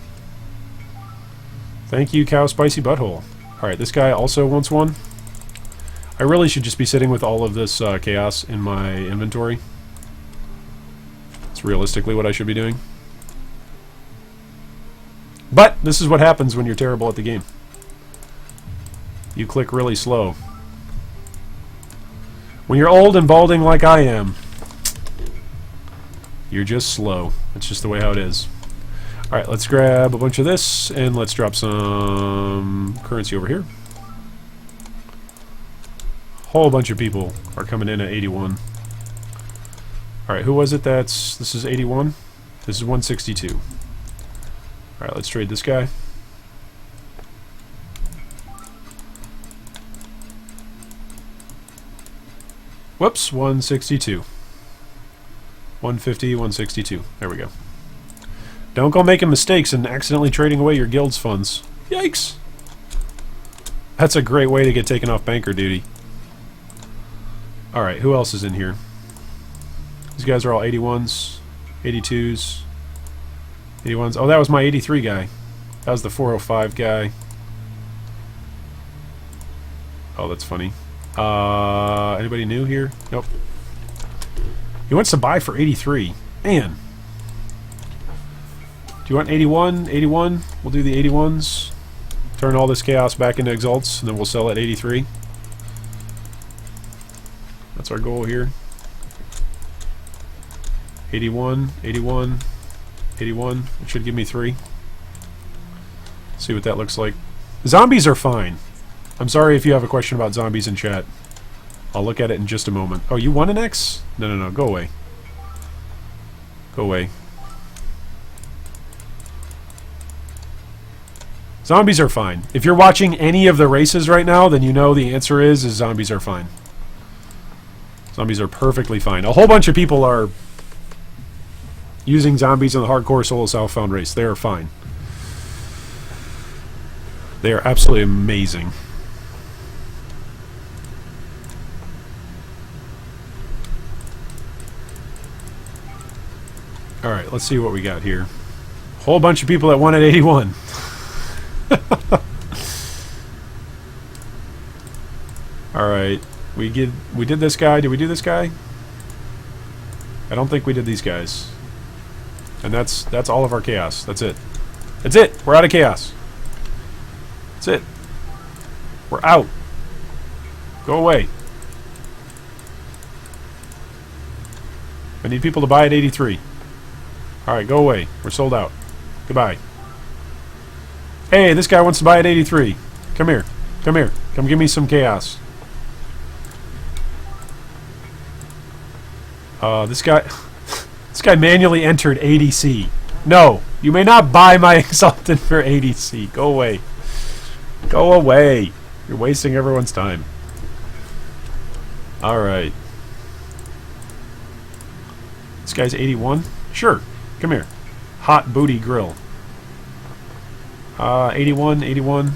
Thank you, Cow Spicy Butthole. Alright, this guy also wants one. I really should just be sitting with all of this chaos in my inventory. That's realistically what I should be doing. But this is what happens when you're terrible at the game. You click really slow. When you're old and balding like I am, you're just slow. That's just the way how it is. Alright, let's grab a bunch of this, and let's drop some currency over here. Whole bunch of people are coming in at 81. Alright, who was it that's... This is 81? This is 162. Alright, let's trade this guy. Whoops, 162. 150, 162. There we go. Don't go making mistakes and accidentally trading away your guild's funds. Yikes! That's a great way to get taken off banker duty. Alright, who else is in here? These guys are all 81s, 82s, 81s. Oh, that was my 83 guy. That was the 405 guy. Oh, that's funny. Anybody new here? Nope. He wants to buy for 83. Man. Do you want 81? 81? We'll do the 81s. Turn all this chaos back into exalts, and then we'll sell at 83. That's our goal here. 81, 81, 81. It should give me 3. See what that looks like. Zombies are fine. I'm sorry if you have a question about zombies in chat. I'll look at it in just a moment. Oh, you want an X? No. Go away. Go away. Zombies are fine. If you're watching any of the races right now, then you know the answer is zombies are fine. Zombies are perfectly fine. A whole bunch of people are using zombies in the hardcore solo Southbound race. They are fine. They are absolutely amazing. Alright, let's see what we got here. Whole bunch of people that wanted 81. Alright. We did this guy. Did we do this guy? I don't think we did these guys. And that's all of our chaos. That's it. That's it! We're out of chaos. That's it. We're out. Go away. I need people to buy at 83. Alright, go away. We're sold out. Goodbye. Hey, this guy wants to buy at 83. Come here. Come here. Come give me some chaos. This guy... this guy manually entered ADC. No, you may not buy my Exalted for ADC. Go away. Go away. You're wasting everyone's time. Alright. This guy's 81? Sure. Come here. Hot booty grill. 81, 81.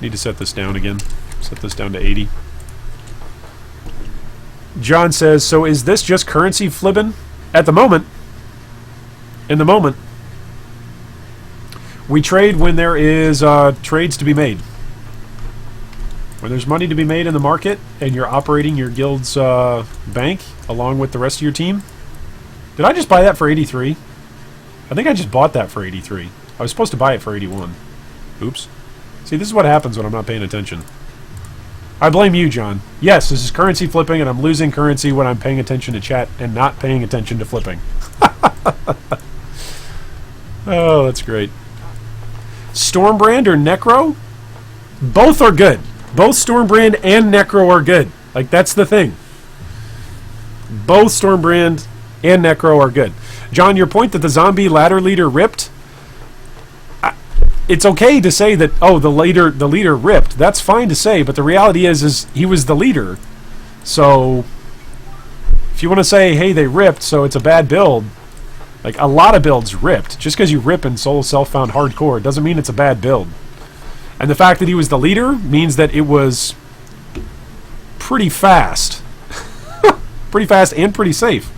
Need to set this down again. Set this down to 80. John says, so is this just currency flipping? At the moment. In the moment. We trade when there is trades to be made. When there's money to be made in the market and you're operating your guild's bank along with the rest of your team. Did I just buy that for 83? I think I just bought that for 83. I was supposed to buy it for 81. Oops. See, this is what happens when I'm not paying attention. I blame you, John. Yes, this is currency flipping, and I'm losing currency when I'm paying attention to chat and not paying attention to flipping. Oh, that's great. Stormbrand or Necro? Both are good. Both Stormbrand and Necro are good. Like, that's the thing. Both Stormbrand and Necro are good. John, your point that the zombie ladder leader ripped... it's okay to say that, oh, the leader ripped. That's fine to say, but the reality is he was the leader. So, if you want to say, hey, they ripped, so it's a bad build, like, a lot of builds ripped. Just because you rip in Soul Self-Found Hardcore doesn't mean it's a bad build. And the fact that he was the leader means that it was pretty fast. Pretty fast and pretty safe.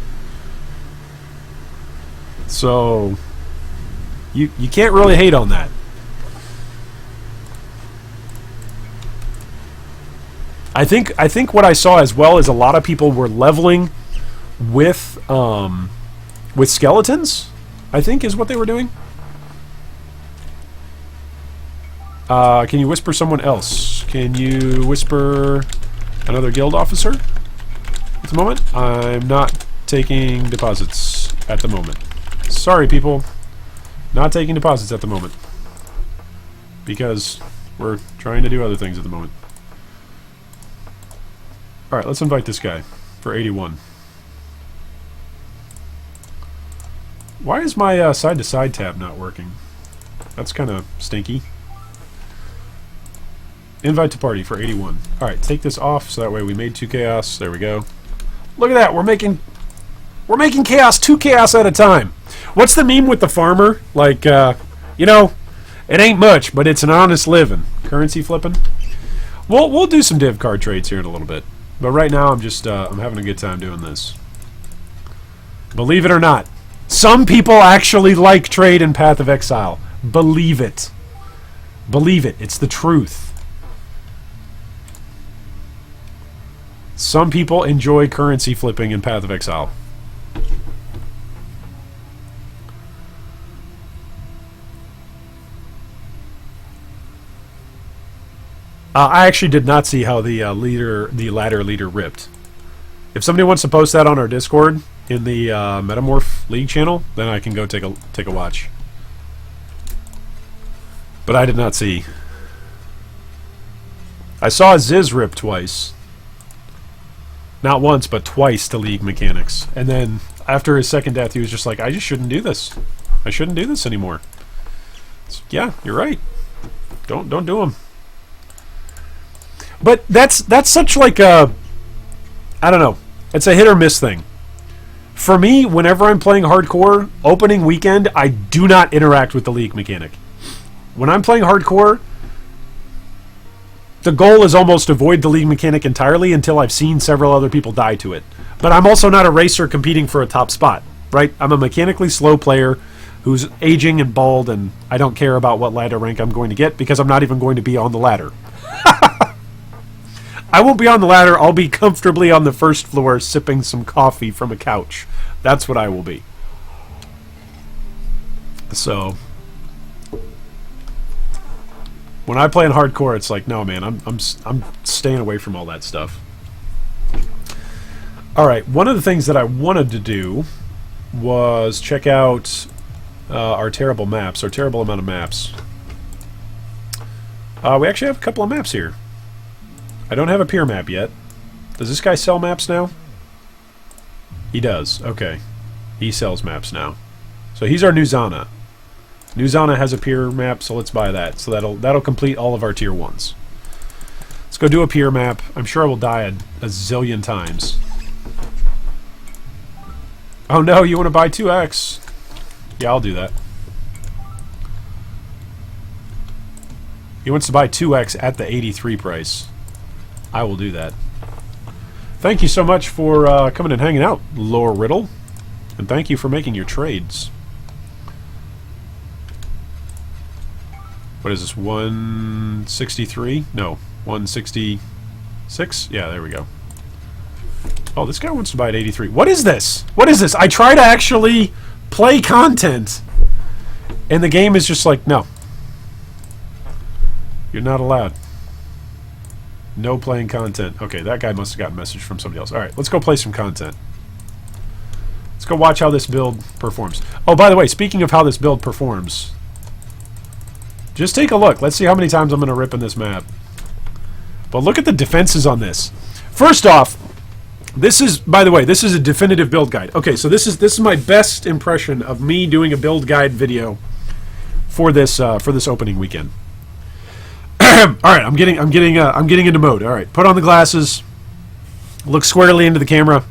So, you can't really hate on that. I think what I saw as well is a lot of people were leveling with skeletons, I think is what they were doing. Can you whisper someone else? Can you whisper another guild officer at the moment? I'm not taking deposits at the moment. Sorry, people. Not taking deposits at the moment. Because we're trying to do other things at the moment. Alright, let's invite this guy for 81. Why is my side-to-side tab not working? That's kind of stinky. Invite to party for 81. Alright, take this off so that way we made 2 chaos. There we go. Look at that, we're making chaos, 2 chaos at a time. What's the meme with the farmer? Like, you know, it ain't much, but it's an honest living. Currency flipping. We'll do some div card trades here in a little bit. But right now, I'm just, I'm having a good time doing this. Believe it or not, some people actually like trade in Path of Exile. Believe it. Believe it. It's the truth. Some people enjoy currency flipping in Path of Exile. I actually did not see how the ladder leader ripped. If somebody wants to post that on our Discord in the Metamorph League channel, then I can go take a watch. But I did not see. I saw Ziz rip twice. Not once, but twice to League Mechanics. And then after his second death, he was just like, I just shouldn't do this. I shouldn't do this anymore. So, yeah, you're right. Don't do them. But that's such like a, I don't know, it's a hit or miss thing. For me, whenever I'm playing hardcore, opening weekend, I do not interact with the League mechanic. When I'm playing hardcore, the goal is almost avoid the League mechanic entirely until I've seen several other people die to it. But I'm also not a racer competing for a top spot, right? I'm a mechanically slow player who's aging and bald, and I don't care about what ladder rank I'm going to get because I'm not even going to be on the ladder. I won't be on the ladder. I'll be comfortably on the first floor sipping some coffee from a couch. That's what I will be. So when I play in hardcore, it's like, no, man, I'm staying away from all that stuff. All right, one of the things that I wanted to do was check out our terrible maps, our terrible amount of maps. We actually have a couple of maps here. I don't have a pier map yet. Does this guy sell maps now? He does. Okay. He sells maps now. So he's our new Zana. New Zana has a pier map, so let's buy that. So that'll complete all of our tier 1s. Let's go do a pier map. I'm sure I will die a zillion times. Oh no, you want to buy 2x? Yeah, I'll do that. He wants to buy 2x at the 83 price. I will do that. Thank you so much for coming and hanging out, Lore Riddle. And thank you for making your trades. What is this, 163? No, 166? Yeah, there we go. Oh, this guy wants to buy at 83. What is this? What is this? I try to actually play content, and the game is just like, no. You're not allowed. No playing content. Okay, that guy must have gotten a message from somebody else. Alright, let's go play some content. Let's go watch how this build performs. Oh, by the way, speaking of how this build performs, just take a look. Let's see how many times I'm going to rip in this map. But look at the defenses on this. First off, this is, by the way, this is a definitive build guide. Okay, so this is my best impression of me doing a build guide video for this opening weekend. All right, I'm getting into mode. All right, put on the glasses. Look squarely into the camera.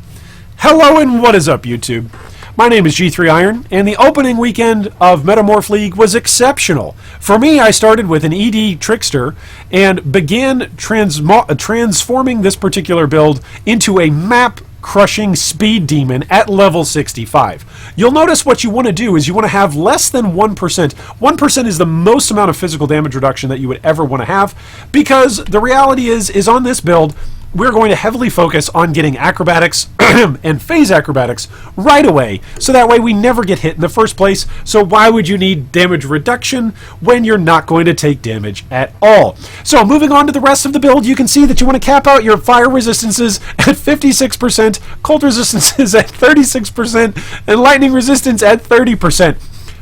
Hello and what is up, YouTube? My name is G3 Iron, and the opening weekend of Metamorph League was exceptional. For me, I started with an ED Trickster and began transforming this particular build into a map-crushing speed demon at level 65. You'll notice what you want to do is you want to have less than 1%. 1% is the most amount of physical damage reduction that you would ever want to have, because the reality is on this build, we're going to heavily focus on getting acrobatics and phase acrobatics right away, so that way we never get hit in the first place. So why would you need damage reduction when you're not going to take damage at all? So moving on to the rest of the build, you can see that you want to cap out your fire resistances at 56%, cold resistances at 36%, and lightning resistance at 30%.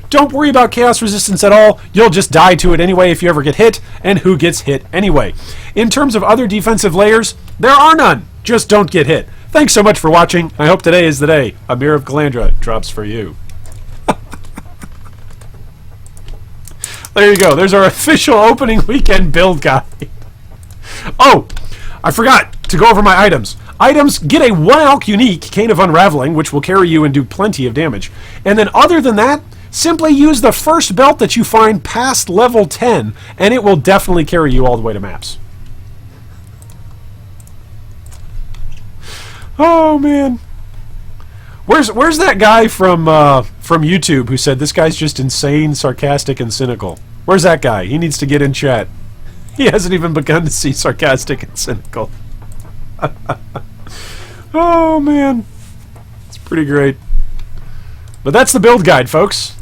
Don't worry about chaos resistance at all. You'll just die to it anyway if you ever get hit, and who gets hit anyway. In terms of other defensive layers, there are none. Just don't get hit. Thanks so much for watching. I hope today is the day. A Mirror of Calandra drops for you. There you go. There's our official opening weekend build guide. Oh, I forgot to go over my items. Items, get a 1-alch unique Cane of Unraveling, which will carry you and do plenty of damage. And then other than that, simply use the first belt that you find past level 10, and it will definitely carry you all the way to maps. Oh, man. Where's that guy from YouTube who said this guy's just insane, sarcastic, and cynical? Where's that guy? He needs to get in chat. He hasn't even begun to see sarcastic and cynical. Oh, man. It's pretty great. But that's the build guide, folks.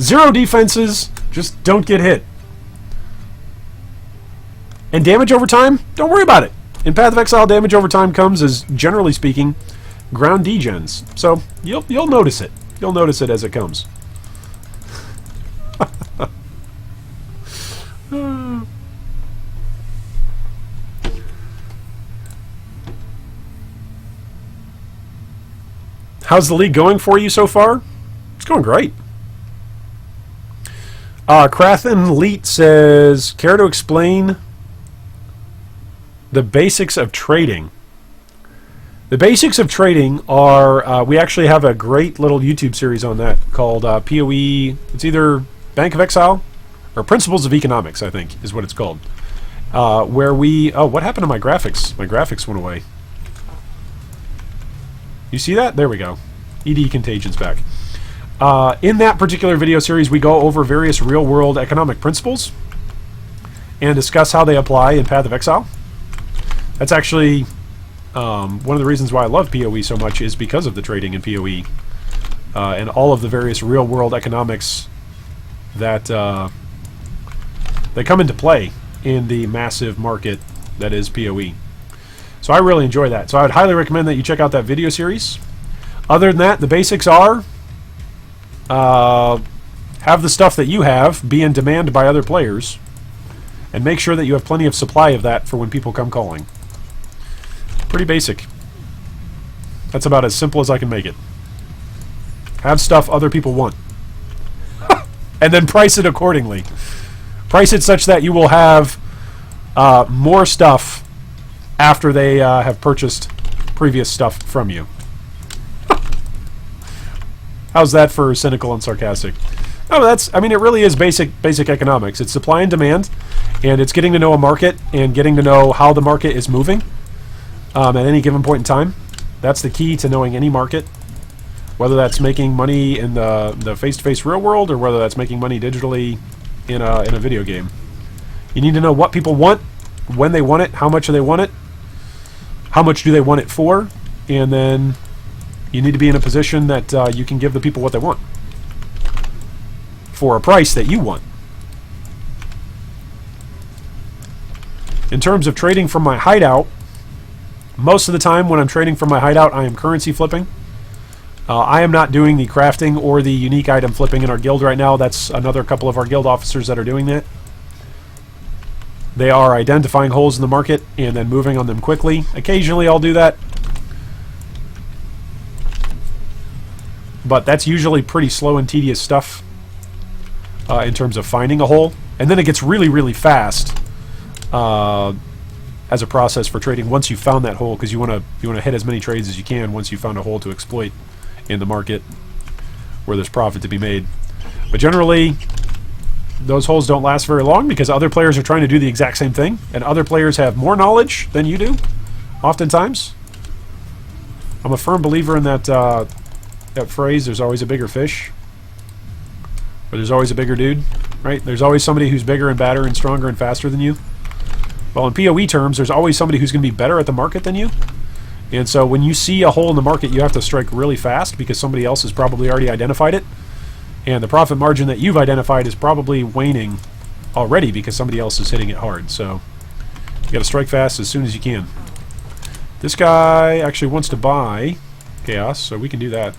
0 defenses, just don't get hit. And damage over time, don't worry about it. In Path of Exile, damage over time comes as, generally speaking, ground degens. So you'll notice it. You'll notice it as it comes. How's the league going for you so far? It's going great. Krathen Leet says, care to explain the basics of trading? The basics of trading are, we actually have a great little YouTube series on that called POE, it's either Bank of Exile or Principles of Economics, I think, is what it's called. Where we, oh, what happened to my graphics? My graphics went away. You see that? There we go. ED Contagion's back. In that particular video series, we go over various real-world economic principles and discuss how they apply in Path of Exile. That's actually one of the reasons why I love PoE so much, is because of the trading in PoE and all of the various real-world economics that come into play in the massive market that is PoE. So I really enjoy that. So I would highly recommend that you check out that video series. Other than that, the basics are have the stuff that you have be in demand by other players, and make sure that you have plenty of supply of that for when people come calling. Pretty basic. That's about as simple as I can make it. Have stuff other people want. And then price it accordingly. Price it such that you will have more stuff after they have purchased previous stuff from you. How's that for cynical and sarcastic? No, I mean, it really is basic economics. It's supply and demand, and it's getting to know a market and getting to know how the market is moving at any given point in time. That's the key to knowing any market, whether that's making money in the face-to-face real world or whether that's making money digitally in a video game. You need to know what people want, when they want it, how much do they want it, how much do they want it for, and then you need to be in a position that you can give the people what they want for a price that you want. In terms of trading from my hideout, most of the time when I'm trading from my hideout, I am currency flipping. I am not doing the crafting or the unique item flipping in our guild right now. That's another couple of our guild officers that are doing that. They are identifying holes in the market and then moving on them quickly. Occasionally I'll do that, but that's usually pretty slow and tedious stuff in terms of finding a hole. And then it gets really, really fast as a process for trading once you've found that hole, because you want to hit as many trades as you can once you've found a hole to exploit in the market where there's profit to be made. But generally, those holes don't last very long because other players are trying to do the exact same thing, and other players have more knowledge than you do, oftentimes. I'm a firm believer in that phrase, there's always a bigger fish. Or there's always a bigger dude, right? There's always somebody who's bigger and badder and stronger and faster than you. Well, in PoE terms, there's always somebody who's going to be better at the market than you. And so when you see a hole in the market, you have to strike really fast because somebody else has probably already identified it. And the profit margin that you've identified is probably waning already because somebody else is hitting it hard. So you got to strike fast as soon as you can. This guy actually wants to buy Chaos, so we can do that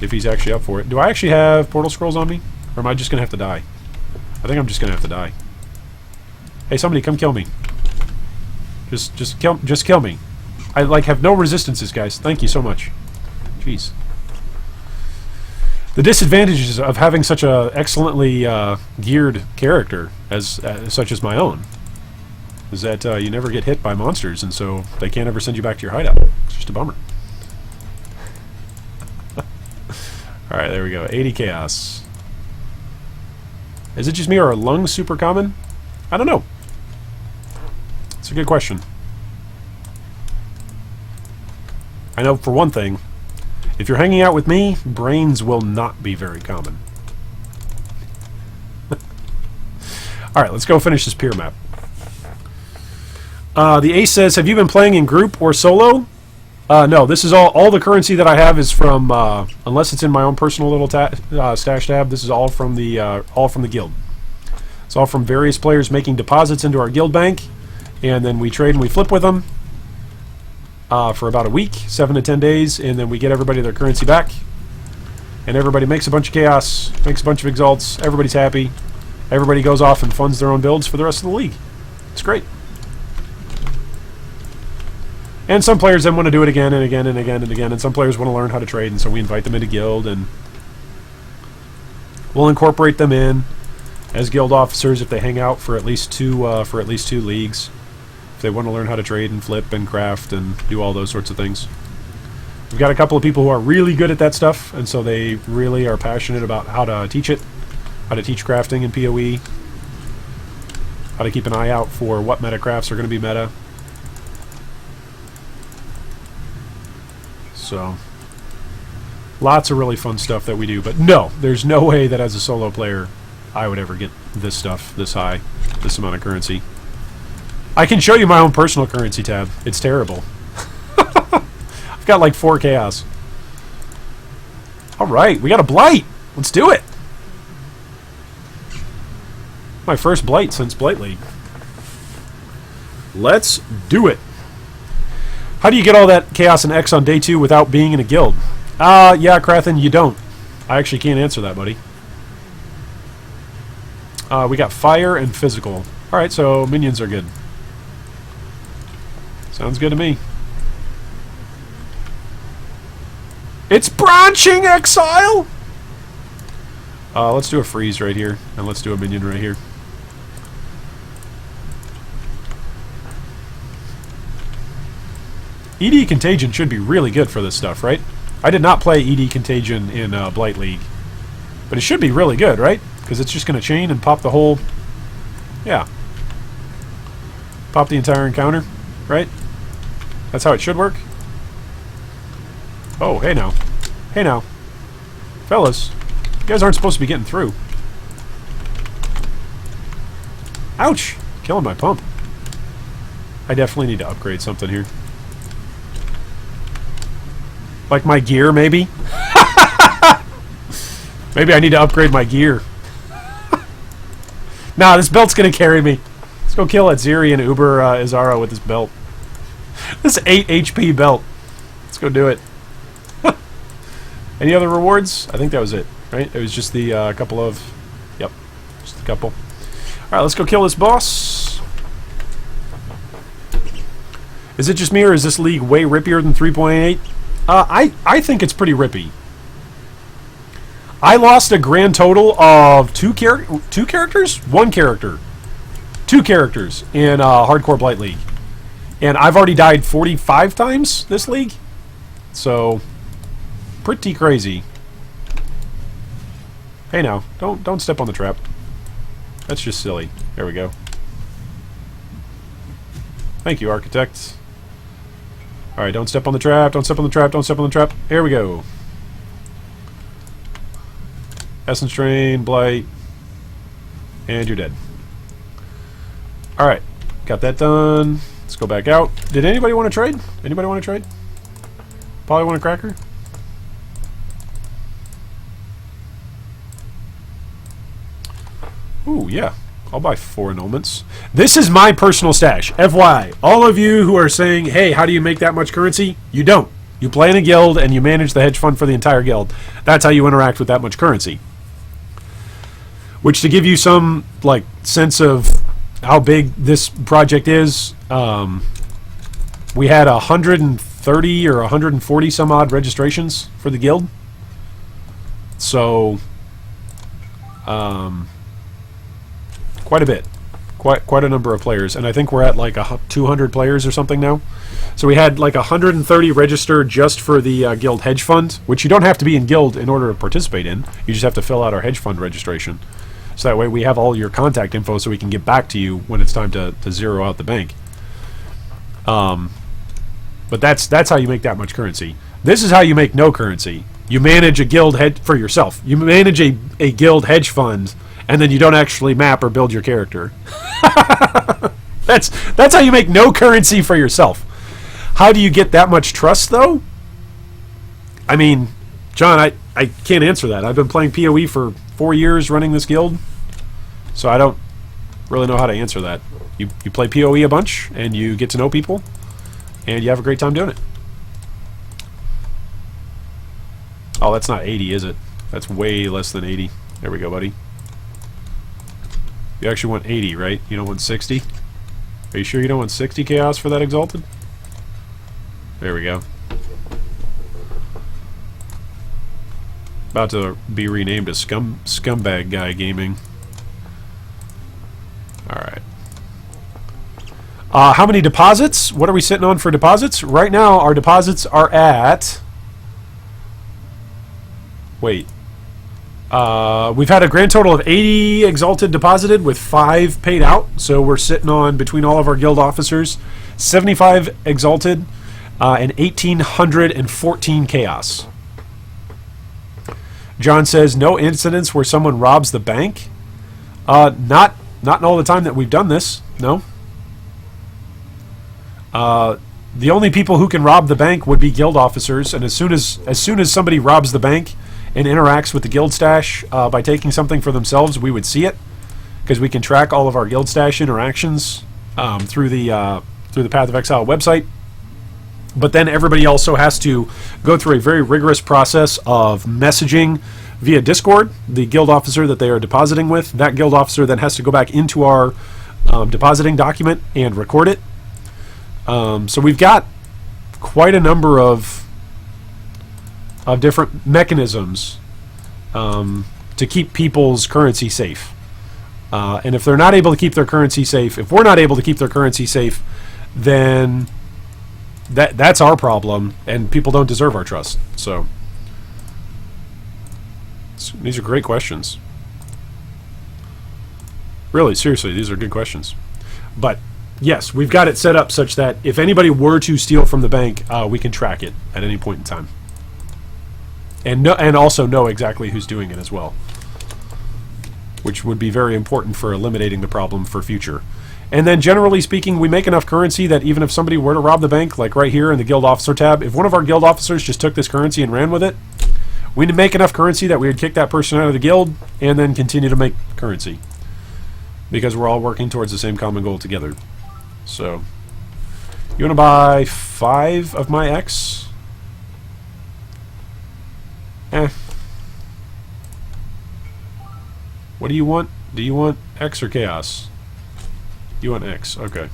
if he's actually up for it. Do I actually have portal scrolls on me? Or am I just going to have to die? I think I'm just going to have to die. Hey, somebody come kill me. Just kill me. I have no resistances, guys. Thank you so much. Jeez. The disadvantages of having such a excellently geared character as such as my own is that you never get hit by monsters, and so they can't ever send you back to your hideout. It's just a bummer. Alright, there we go. 80 Chaos. Is it just me or are lungs super common? I don't know. It's a good question. I know for one thing, if you're hanging out with me, brains will not be very common. Alright, let's go finish this pier map. The Ace says, have you been playing in group or solo? No, this is all the currency that I have is from, unless it's in my own personal little stash tab, this is all from the guild. It's all from various players making deposits into our guild bank, and then we trade and we flip with them for about a week, 7 to 10 days, and then we get everybody their currency back, and everybody makes a bunch of chaos, makes a bunch of exalts, everybody's happy, everybody goes off and funds their own builds for the rest of the league. It's great. And some players then want to do it again and again and again and again, and some players want to learn how to trade, and so we invite them into guild, and we'll incorporate them in as guild officers if they hang out for at least two leagues. If they want to learn how to trade and flip and craft and do all those sorts of things. We've got a couple of people who are really good at that stuff, and so they really are passionate about how to teach it, how to teach crafting in PoE, how to keep an eye out for what meta crafts are going to be meta. So Lots of really fun stuff that we do. But no, there's no way that as a solo player I would ever get this stuff this high, this amount of currency. I can show you my own personal currency tab. It's terrible. I've got like 4 chaos. Alright, we got a blight. Let's do it. My first blight since Blight League. Let's do it. How do you get all that chaos and X on day 2 without being in a guild? Yeah, Krathen, you don't. I actually can't answer that, buddy. We got fire and physical. Alright, so minions are good. Sounds good to me. It's branching exile! Let's do a freeze right here, and let's do a minion right here. ED Contagion should be really good for this stuff, right? I did not play ED Contagion in Blight League. But it should be really good, right? Because it's just going to chain and pop the whole... Yeah. Pop the entire encounter, right? That's how it should work. Oh, hey now. Hey now. Fellas, you guys aren't supposed to be getting through. Ouch! Killing my pump. I definitely need to upgrade something here. Like my gear, maybe? Maybe I need to upgrade my gear. Nah, this belt's gonna carry me. Let's go kill Atziri and Uber Izara with this belt. This 8 HP belt. Let's go do it. Any other rewards? I think that was it, right? It was just the couple of... Yep, just a couple. Alright, let's go kill this boss. Is it just me, or is this league way rippier than 3.8? I think it's pretty rippy. I lost a grand total of two characters? One character. 2 characters in Hardcore Blight League. And I've already died 45 times this league. So, pretty crazy. Hey now, don't step on the trap. That's just silly. There we go. Thank you, Architect. Alright, don't step on the trap, don't step on the trap, don't step on the trap. Here we go. Essence Drain, Blight, and you're dead. Alright, got that done. Let's go back out. Did anybody want to trade? Anybody want to trade? Probably want a cracker? Ooh, yeah. I'll buy 4 annulments. This is my personal stash. FYI. All of you who are saying, hey, how do you make that much currency? You don't. You play in a guild and you manage the hedge fund for the entire guild. That's how you interact with that much currency. Which, to give you some like sense of how big this project is, we had 130 or 140 some odd registrations for the guild. So, quite a bit. Quite a number of players. And I think we're at like 200 players or something now. So we had like 130 registered just for the guild hedge fund, which you don't have to be in guild in order to participate in. You just have to fill out our hedge fund registration. So that way we have all your contact info so we can get back to you when it's time to zero out the bank. But that's how you make that much currency. This is how you make no currency. You manage a guild hedge for yourself. You manage a guild hedge fund, and then you don't actually map or build your character. That's how you make no currency for yourself. How do you get that much trust, though? I mean, John, I can't answer that. I've been playing PoE for 4 years running this guild, so I don't really know how to answer that. You play PoE a bunch, and you get to know people, and you have a great time doing it. Oh, that's not 80, is it? That's way less than 80. There we go, buddy. You actually want 80, right? You don't want 60? Are you sure you don't want 60 chaos for that Exalted? There we go. About to be renamed to Scumbag Guy Gaming. Alright. How many deposits? What are we sitting on for deposits? Right now, our deposits are at... Wait. We've had a grand total of 80 Exalted deposited with 5 paid out. So we're sitting on, between all of our guild officers, 75 Exalted and 1,814 Chaos. John says, no incidents where someone robs the bank? Not in all the time that we've done this, no. The only people who can rob the bank would be guild officers, and as soon as somebody robs the bank and interacts with the guild stash by taking something for themselves, we would see it, because we can track all of our guild stash interactions through the Path of Exile website. But then everybody also has to go through a very rigorous process of messaging via Discord the guild officer that they are depositing with. That guild officer then has to go back into our depositing document and record it. So we've got quite a number of different mechanisms to keep people's currency safe. And if they're not able to keep their currency safe, if we're not able to keep their currency safe, then that's our problem, and people don't deserve our trust. So these are great questions. Really, seriously, these are good questions. But yes, we've got it set up such that if anybody were to steal from the bank, we can track it at any point in time, and also know exactly who's doing it as well, which would be very important for eliminating the problem for future. And then, generally speaking, we make enough currency that even if somebody were to rob the bank, like right here in the Guild Officer tab, if one of our Guild Officers just took this currency and ran with it, we'd make enough currency that we would kick that person out of the guild and then continue to make currency. Because we're all working towards the same common goal together. So, you want to buy 5 of my X? What do you want? Do you want X or Chaos? You want X, okay.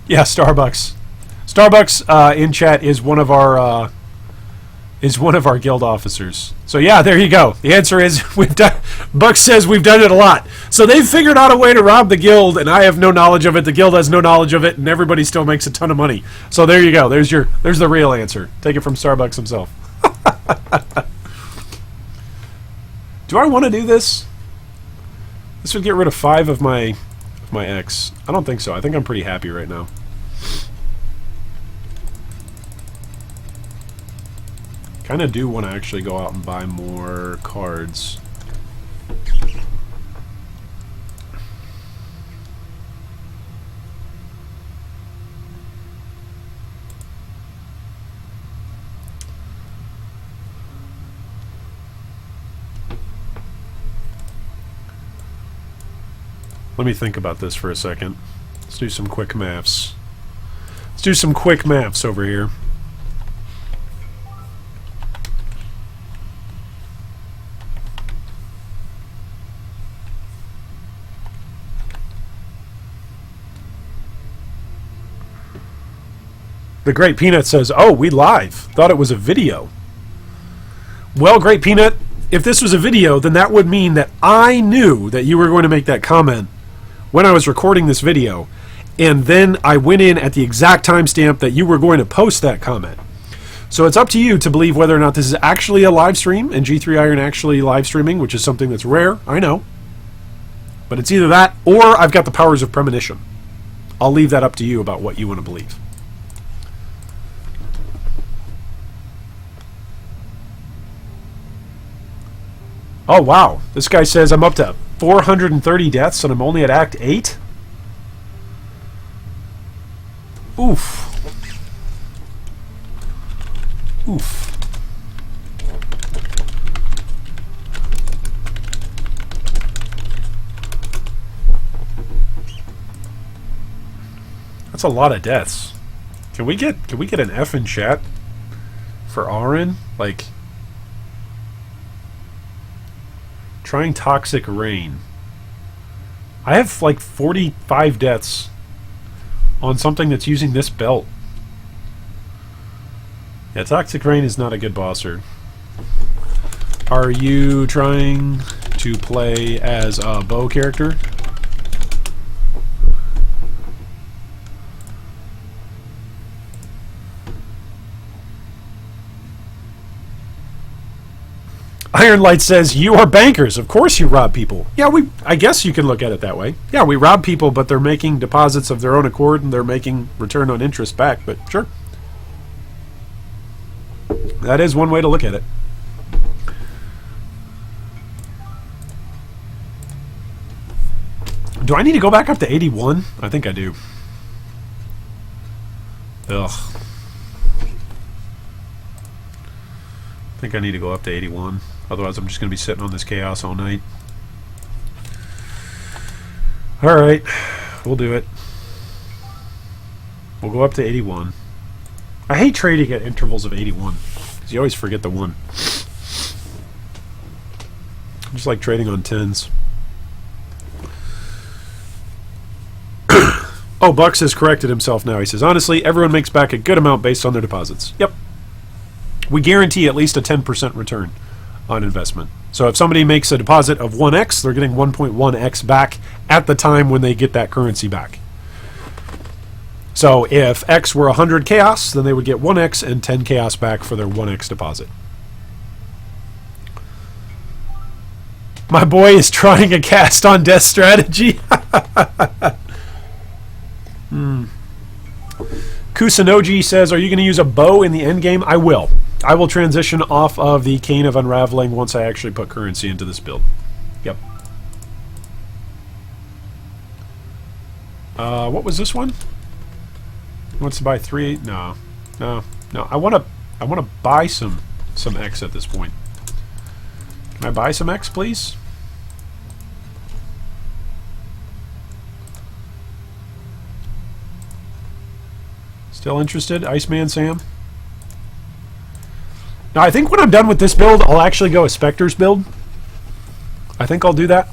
Yeah, Starbucks. Starbucks in chat is one of our guild officers. So yeah, there you go. The answer is we've done. Buck says we've done it a lot. So they've figured out a way to rob the guild, and I have no knowledge of it. The guild has no knowledge of it, and everybody still makes a ton of money. So there you go. There's the real answer. Take it from Starbucks himself. Do I want to do this? This would get rid of 5 of my X. I don't think so. I think I'm pretty happy right now. Kind of do want to actually go out and buy more cards. Let me think about this for a second. Let's do some quick maths. Let's do some quick maths over here. The Great Peanut says, oh, we live. Thought it was a video. Well, Great Peanut, if this was a video, then that would mean that I knew that you were going to make that comment when I was recording this video, and then I went in at the exact timestamp that you were going to post that comment. So it's up to you to believe whether or not this is actually a live stream and G3 Iron actually live streaming, which is something that's rare, I know. But it's either that or I've got the powers of premonition. I'll leave that up to you about what you want to believe. Oh, wow. This guy says I'm up to 430 deaths and I'm only at Act 8? Oof. Oof. That's a lot of deaths. Can we get an F in chat for Auron? Like, trying Toxic Rain. I have like 45 deaths on something that's using this belt. Yeah, Toxic Rain is not a good bosser. Are you trying to play as a bow character? Iron Light says, you are bankers. Of course you rob people. Yeah, I guess you can look at it that way. Yeah, we rob people, but they're making deposits of their own accord, and they're making return on interest back, but sure. That is one way to look at it. Do I need to go back up to 81? I think I do. Ugh. I think I need to go up to 81. Otherwise, I'm just going to be sitting on this chaos all night. Alright. We'll do it. We'll go up to 81. I hate trading at intervals of 81. Because you always forget the 1. I just like trading on 10s. Oh, Bucks has corrected himself now. He says, honestly, everyone makes back a good amount based on their deposits. Yep. We guarantee at least a 10% return on investment. So if somebody makes a deposit of 1x, they're getting 1.1x back at the time when they get that currency back. So if x were 100 chaos, then they would get 1x and 10 chaos back for their 1x deposit. My boy is trying a cast on death strategy. Kusanoji says, are you going to use a bow in the endgame? I will. I will transition off of the Cane of Unraveling once I actually put currency into this build. Yep. What was this one? Wants to buy 3? No. I want to buy some X at this point. Can I buy some X, please? Still interested, Iceman Sam? Now, I think when I'm done with this build, I'll actually go a Spectre's build. I think I'll do that.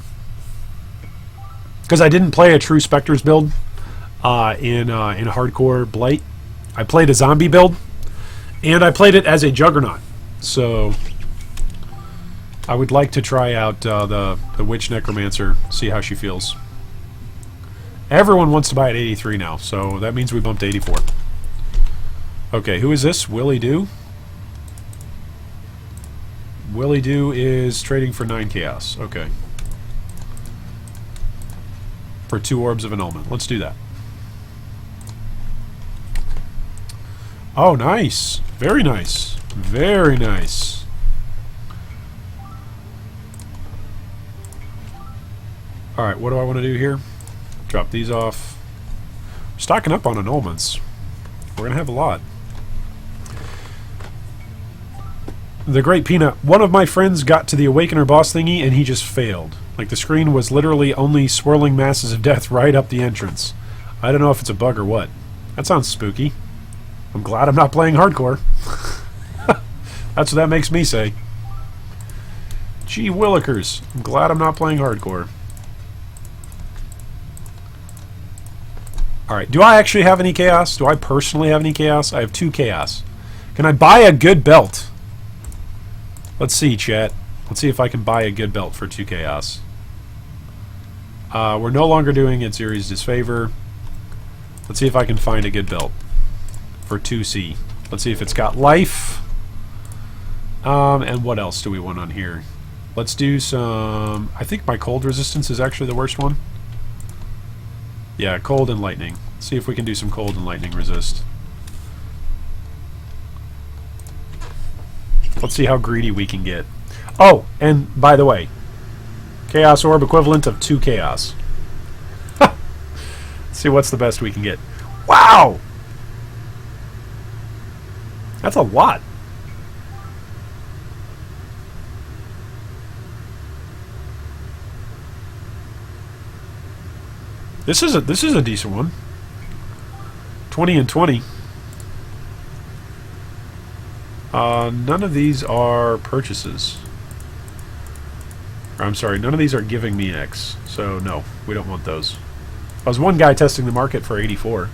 Because I didn't play a true Spectre's build in Hardcore Blight. I played a zombie build, and I played it as a Juggernaut. So, I would like to try out the Witch Necromancer, see how she feels. Everyone wants to buy at 83 now, so that means we bumped to 84. Okay, who is this? Willie Doo? Willie Doo is trading for 9 chaos. Okay. For 2 orbs of annulment. Let's do that. Oh, nice. Very nice. Very nice. Alright, what do I want to do here? Drop these off. Stocking up on annulments. We're going to have a lot. The Great Peanut. One of my friends got to the Awakener boss thingy and he just failed. Like the screen was literally only swirling masses of death right up the entrance. I don't know if it's a bug or what. That sounds spooky. I'm glad I'm not playing hardcore. That's what that makes me say. Gee willikers. I'm glad I'm not playing hardcore. Alright, do I actually have any chaos? Do I personally have any chaos? I have 2 chaos. Can I buy a good belt? Let's see, chat. Let's see if I can buy a good belt for 2 chaos. We're no longer doing Edziri's Disfavor. Let's see if I can find a good belt for 2C. Let's see if it's got life. And what else do we want on here? Let's do some... I think my cold resistance is actually the worst one. Yeah, cold and lightning. Let's see if we can do some cold and lightning resist. Let's see how greedy we can get. Oh, and by the way, Chaos Orb equivalent of 2 chaos. Let's see what's the best we can get. Wow! That's a lot. This is a decent one. 20 and 20. None of these are purchases. Or, I'm sorry, none of these are giving me X. So no, we don't want those. I was one guy testing the market for 84.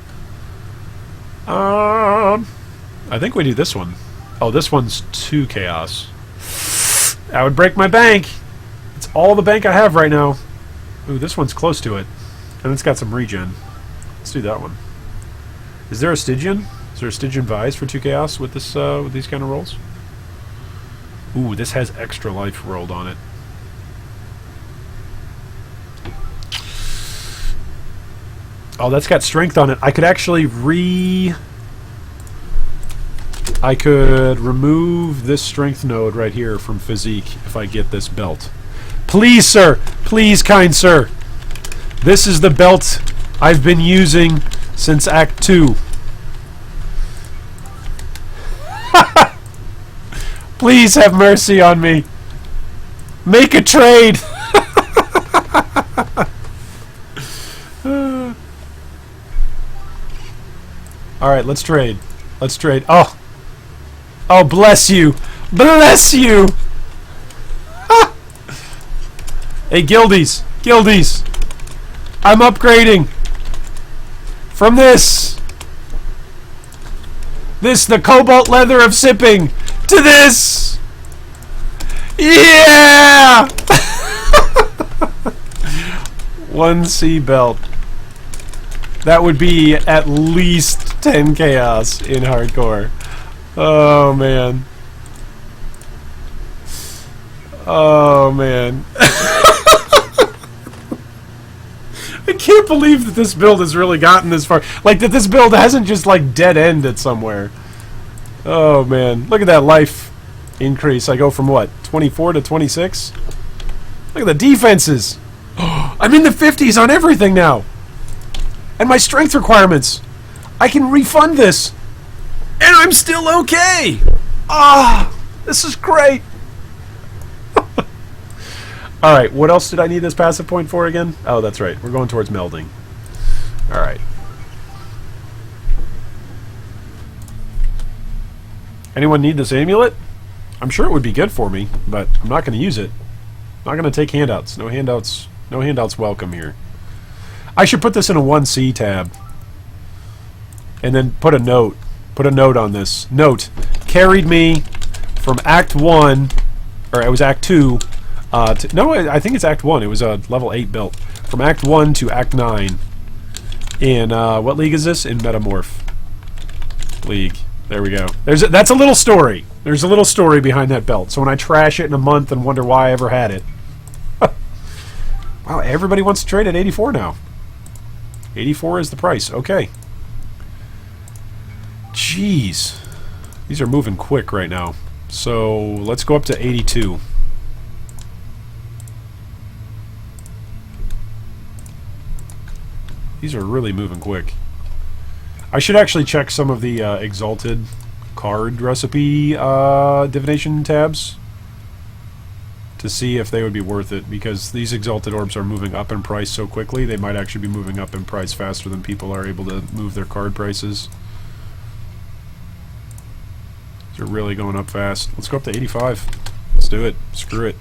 I think we do this one. Oh, this one's 2 chaos. That would break my bank. It's all the bank I have right now. Ooh, this one's close to it. And it's got some regen. Let's do that one. Is there a Stygian? Is there a Stygian Vise for 2 chaos with this with these kind of rolls? Ooh, this has extra life rolled on it. Oh, that's got strength on it. I could actually I could remove this strength node right here from physique if I get this belt. Please, sir! Please, kind sir! This is the belt I've been using since Act 2. Please have mercy on me. Make a trade! Alright, let's trade. Let's trade. Oh! Oh, bless you! Bless you! Ah. Hey, Guildies! Guildies! I'm upgrading! From this! This, the cobalt leather of sipping! To this! Yeah! 1C belt. That would be at least 10 chaos in hardcore. Oh, man. Oh, man. I can't believe that this build has really gotten this far. Like, that this build hasn't just, like, dead-ended somewhere. Oh, man. Look at that life increase. I go from, what, 24 to 26? Look at the defenses. I'm in the 50s on everything now. And my strength requirements. I can refund this. And I'm still okay. Ah, this is great. Alright, what else did I need this passive point for again? Oh, that's right. We're going towards melding. Alright. Anyone need this amulet? I'm sure it would be good for me, but I'm not going to use it. I'm not going to take handouts. No handouts. No handouts welcome here. I should put this in a 1C tab. And then put a note. Put a note on this. Note. Carried me from Act 1, or it was Act 2, no, I think it's Act 1. It was a level 8 build. From Act 1 to Act 9. In, what league is this? In Metamorph League. There we go. That's a little story. There's a little story behind that belt. So when I trash it in a month and wonder why I ever had it. Wow, everybody wants to trade at 84 now. 84 is the price. Okay. Jeez. These are moving quick right now. So let's go up to 82. These are really moving quick. I should actually check some of the Exalted card recipe divination tabs to see if they would be worth it, because these Exalted orbs are moving up in price so quickly, they might actually be moving up in price faster than people are able to move their card prices. These are really going up fast. Let's go up to 85. Let's do it. Screw it.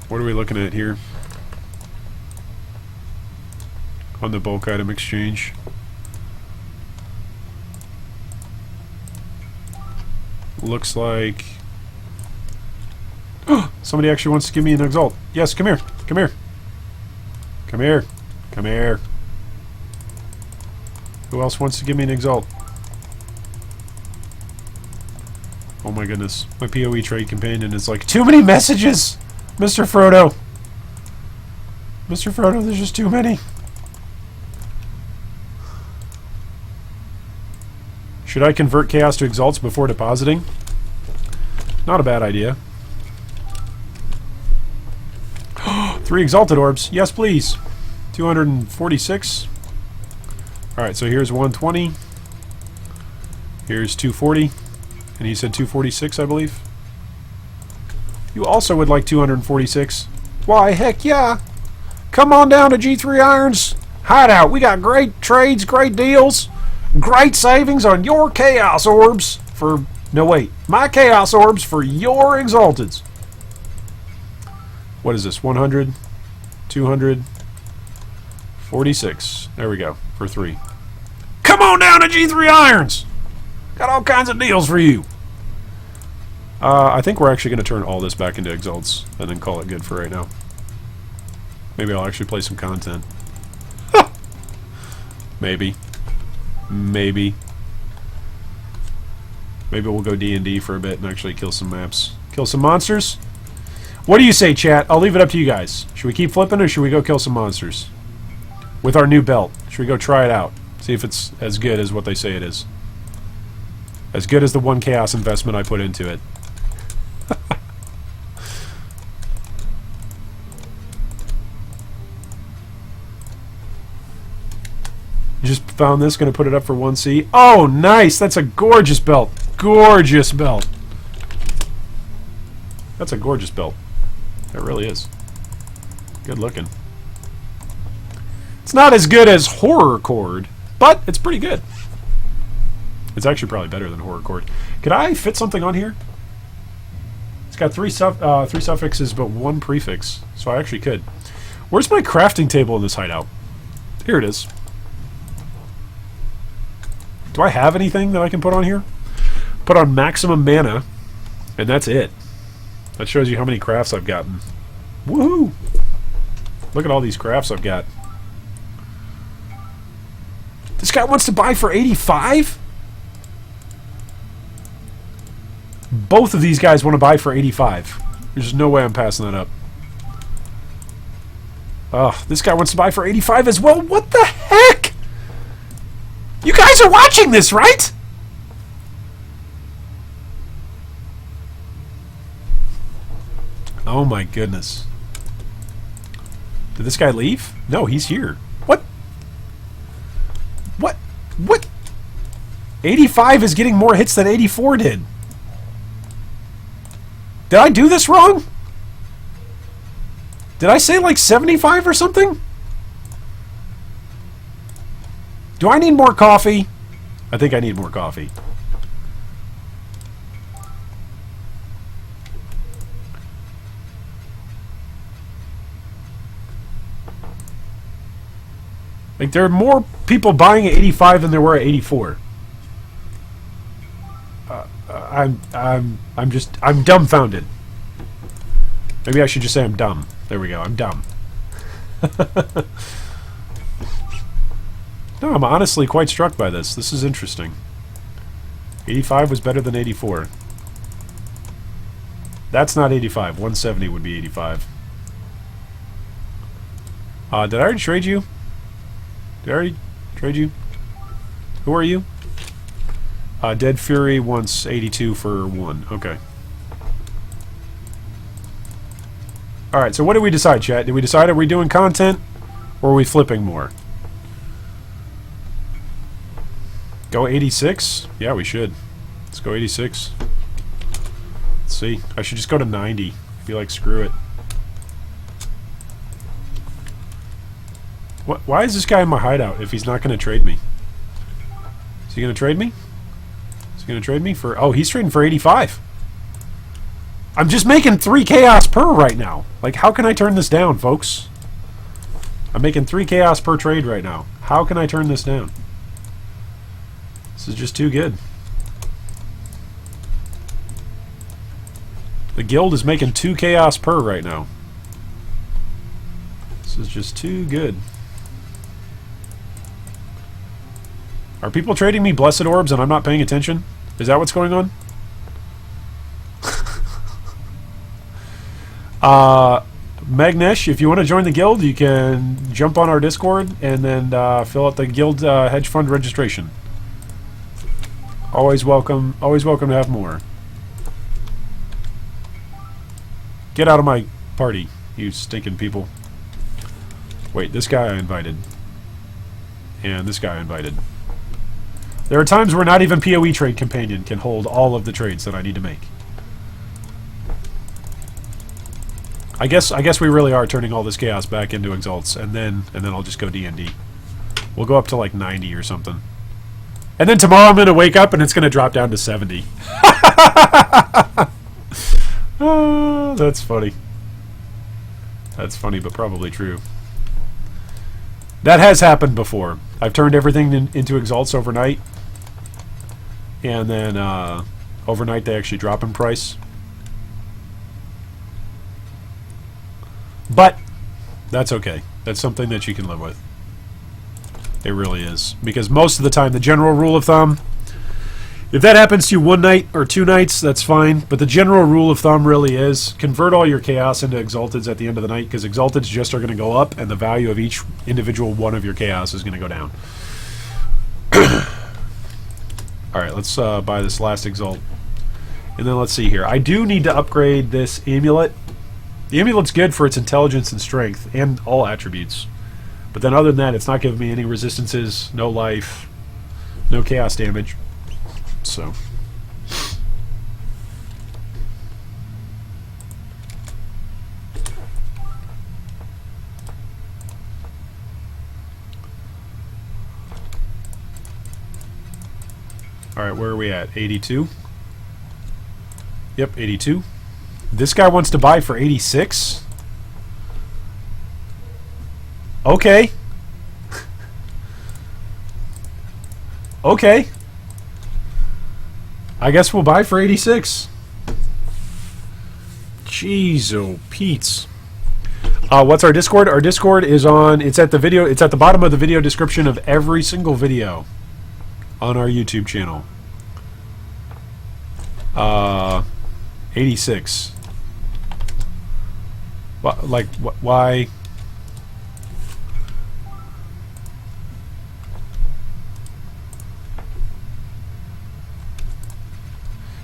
What are we looking at here? On the bulk item exchange. Looks like... somebody actually wants to give me an exalt. Yes, come here. Come here. Come here. Come here. Who else wants to give me an exalt? Oh my goodness. My POE trade companion is like, too many messages! Mr. Frodo! Mr. Frodo, there's just too many. Should I convert chaos to exalts before depositing? Not a bad idea. 3 exalted orbs. Yes, please. 246. Alright, so here's 120. Here's 240. And he said 246, I believe. You also would like 246. Why, heck yeah. Come on down to G3 Irons Hideout. We got great trades, great deals, great savings on your chaos orbs for... No, wait. My chaos orbs for your exalteds. What is this? 100, 200, 46. There we go. For 3. Come on down to G3 Irons. Got all kinds of deals for you. I think we're actually going to turn all this back into exalts and then call it good for right now. Maybe I'll actually play some content. Maybe. Maybe. Maybe we'll go D&D for a bit and actually kill some maps. Kill some monsters? What do you say, chat? I'll leave it up to you guys. Should we keep flipping or should we go kill some monsters? With our new belt. Should we go try it out? See if it's as good as what they say it is. As good as the 1 chaos investment I put into it. You just found this, gonna put it up for 1C. Oh, nice! That's a gorgeous belt. Gorgeous belt. That's a gorgeous belt. It really is. Good looking. It's not as good as Horror Cord, but it's pretty good. It's actually probably better than Horror Cord. Could I fit something on here? It's got three suffixes but 1 prefix, so I actually could. Where's my crafting table in this hideout? Here it is. Do I have anything that I can put on here? Put on maximum mana, and that's it. That shows you how many crafts I've gotten. Woohoo! Look at all these crafts I've got. This guy wants to buy for 85? Both of these guys want to buy for 85. There's no way I'm passing that up. Oh, this guy wants to buy for 85 as well. What the heck? You guys are watching this, right? Oh my goodness. Did this guy leave? No, he's here. What? What? What? 85 is getting more hits than 84 did. Did I do this wrong? Did I say like 75 or something? Do I need more coffee? I think I need more coffee. Like, there are more people buying at 85 than there were at 84. I'm dumbfounded. Maybe I should just say I'm dumb. There we go. I'm dumb. No, I'm honestly quite struck by this. This is interesting. 85 was better than 84. That's not 85. 170 would be 85. Did I already trade you? Did I already trade you? Who are you? Dead Fury wants 82 for 1. Okay. Alright, so what did we decide, chat? Did we decide are we doing content or are we flipping more? Go 86? Yeah, we should. Let's go 86. Let's see. I should just go to 90. I feel like screw it. What? Why is this guy in my hideout if he's not going to trade me? Is he going to trade me? Is he going to trade me for... Oh, he's trading for 85. I'm just making 3 chaos per right now. Like, how can I turn this down, folks? I'm making 3 chaos per trade right now. How can I turn this down? This is just too good. The guild is making 2 chaos per right now. This is just too good. Are people trading me blessed orbs and I'm not paying attention? Is that what's going on? Magnesh, if you want to join the guild, you can jump on our Discord and then fill out the guild hedge fund registration. Always welcome to have more. Get out of my party, you stinking people. Wait, this guy I invited. And this guy I invited. There are times where not even PoE Trade Companion can hold all of the trades that I need to make. I guess we really are turning all this chaos back into exalts, and then I'll just go D&D. We'll go up to like 90 or something. And then tomorrow I'm going to wake up and it's going to drop down to 70. Oh, that's funny. That's funny, but probably true. That has happened before. I've turned everything into exalts overnight. And then overnight they actually drop in price. But that's okay. That's something that you can live with. It really is. Because most of the time, the general rule of thumb, if that happens to you 1 night or 2 nights, that's fine. But the general rule of thumb really is convert all your chaos into exalteds at the end of the night, because exalteds just are going to go up and the value of each individual one of your chaos is going to go down. Alright, let's buy this last Exalt. And then let's see here. I do need to upgrade this Amulet. The Amulet's good for its intelligence and strength, and all attributes. But then other than that, it's not giving me any resistances, no life, no chaos damage. So... Alright, where are we at? 82? Yep, 82. This guy wants to buy for 86? Okay. Okay. I guess we'll buy for 86. Jeez, oh, Pete's. What's our Discord? Our Discord is on... It's at the bottom of the video description of every single video on our YouTube channel. 86. Like, why?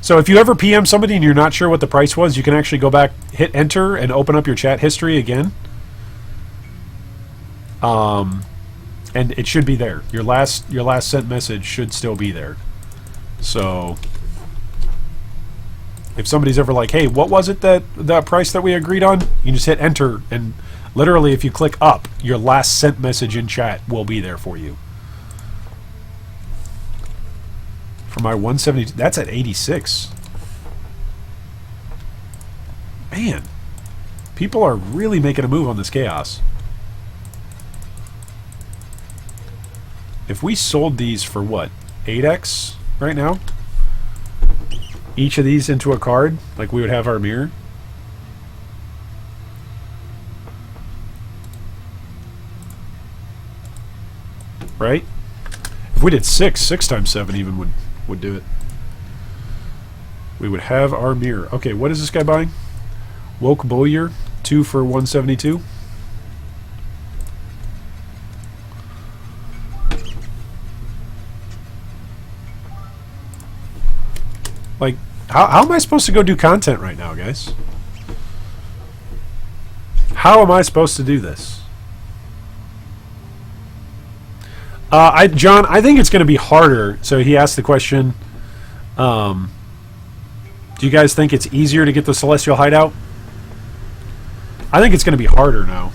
So if you ever PM somebody and you're not sure what the price was, you can actually go back, hit enter, and open up your chat history again. And it should be there. Your last sent message should still be there. So if somebody's ever like, hey, what was it that price that we agreed on? You can just hit enter, and literally if you click up, your last sent message in chat will be there for you. For my 170, that's at 86. Man, people are really making a move on this chaos. If we sold these for what, 8x right now? Each of these into a card, like we would have our mirror. Right? If we did 6 times 7 even would do it. We would have our mirror. Okay, what is this guy buying? Woke Bowyer, 2 for 172. Like, how am I supposed to go do content right now, guys? How am I supposed to do this? John, I think it's going to be harder. So he asked the question, do you guys think it's easier to get the Celestial Hideout? I think it's going to be harder now.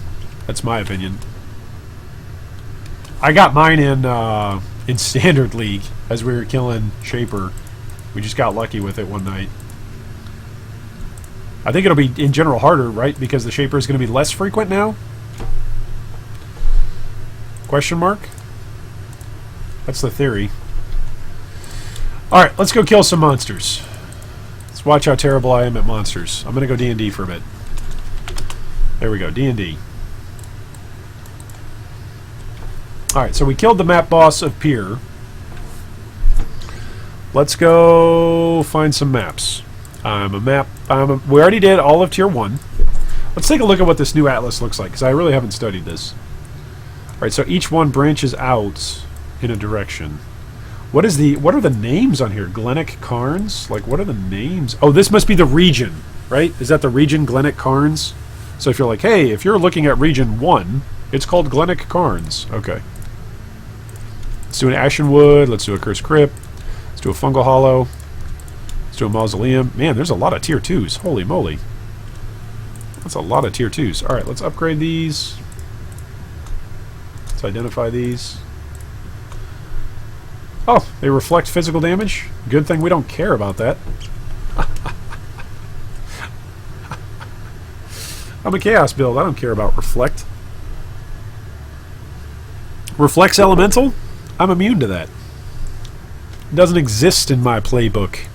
That's my opinion. I got mine in Standard League as we were killing Shaper. We just got lucky with it one night. I think it'll be, in general, harder, right? Because the Shaper is going to be less frequent now? Question mark? That's the theory. Alright, let's go kill some monsters. Let's watch how terrible I am at monsters. I'm going to go D&D for a bit. There we go, D&D. Alright, so we killed the map boss of Pier. Let's go find some maps. We already did all of Tier 1. Let's take a look at what this new atlas looks like, because I really haven't studied this. Alright, so each one branches out in a direction. What are the names on here? Glennick Carns? Like, what are the names? Oh, this must be the region, right? Is that the region, Glennick Carns? So if you're like, hey, if you're looking at region 1, it's called Glennick Carns. Okay. Let's do an Ashenwood. Let's do a Cursed Crypt. Let's do a Fungal Hollow. Let's do a Mausoleum. Man, there's a lot of Tier 2s. Holy moly. That's a lot of Tier 2s. Alright, let's upgrade these. Let's identify these. Oh, they reflect physical damage? Good thing we don't care about that. I'm a Chaos build. I don't care about Reflect. Reflects Elemental? I'm immune to that. It doesn't exist in my playbook.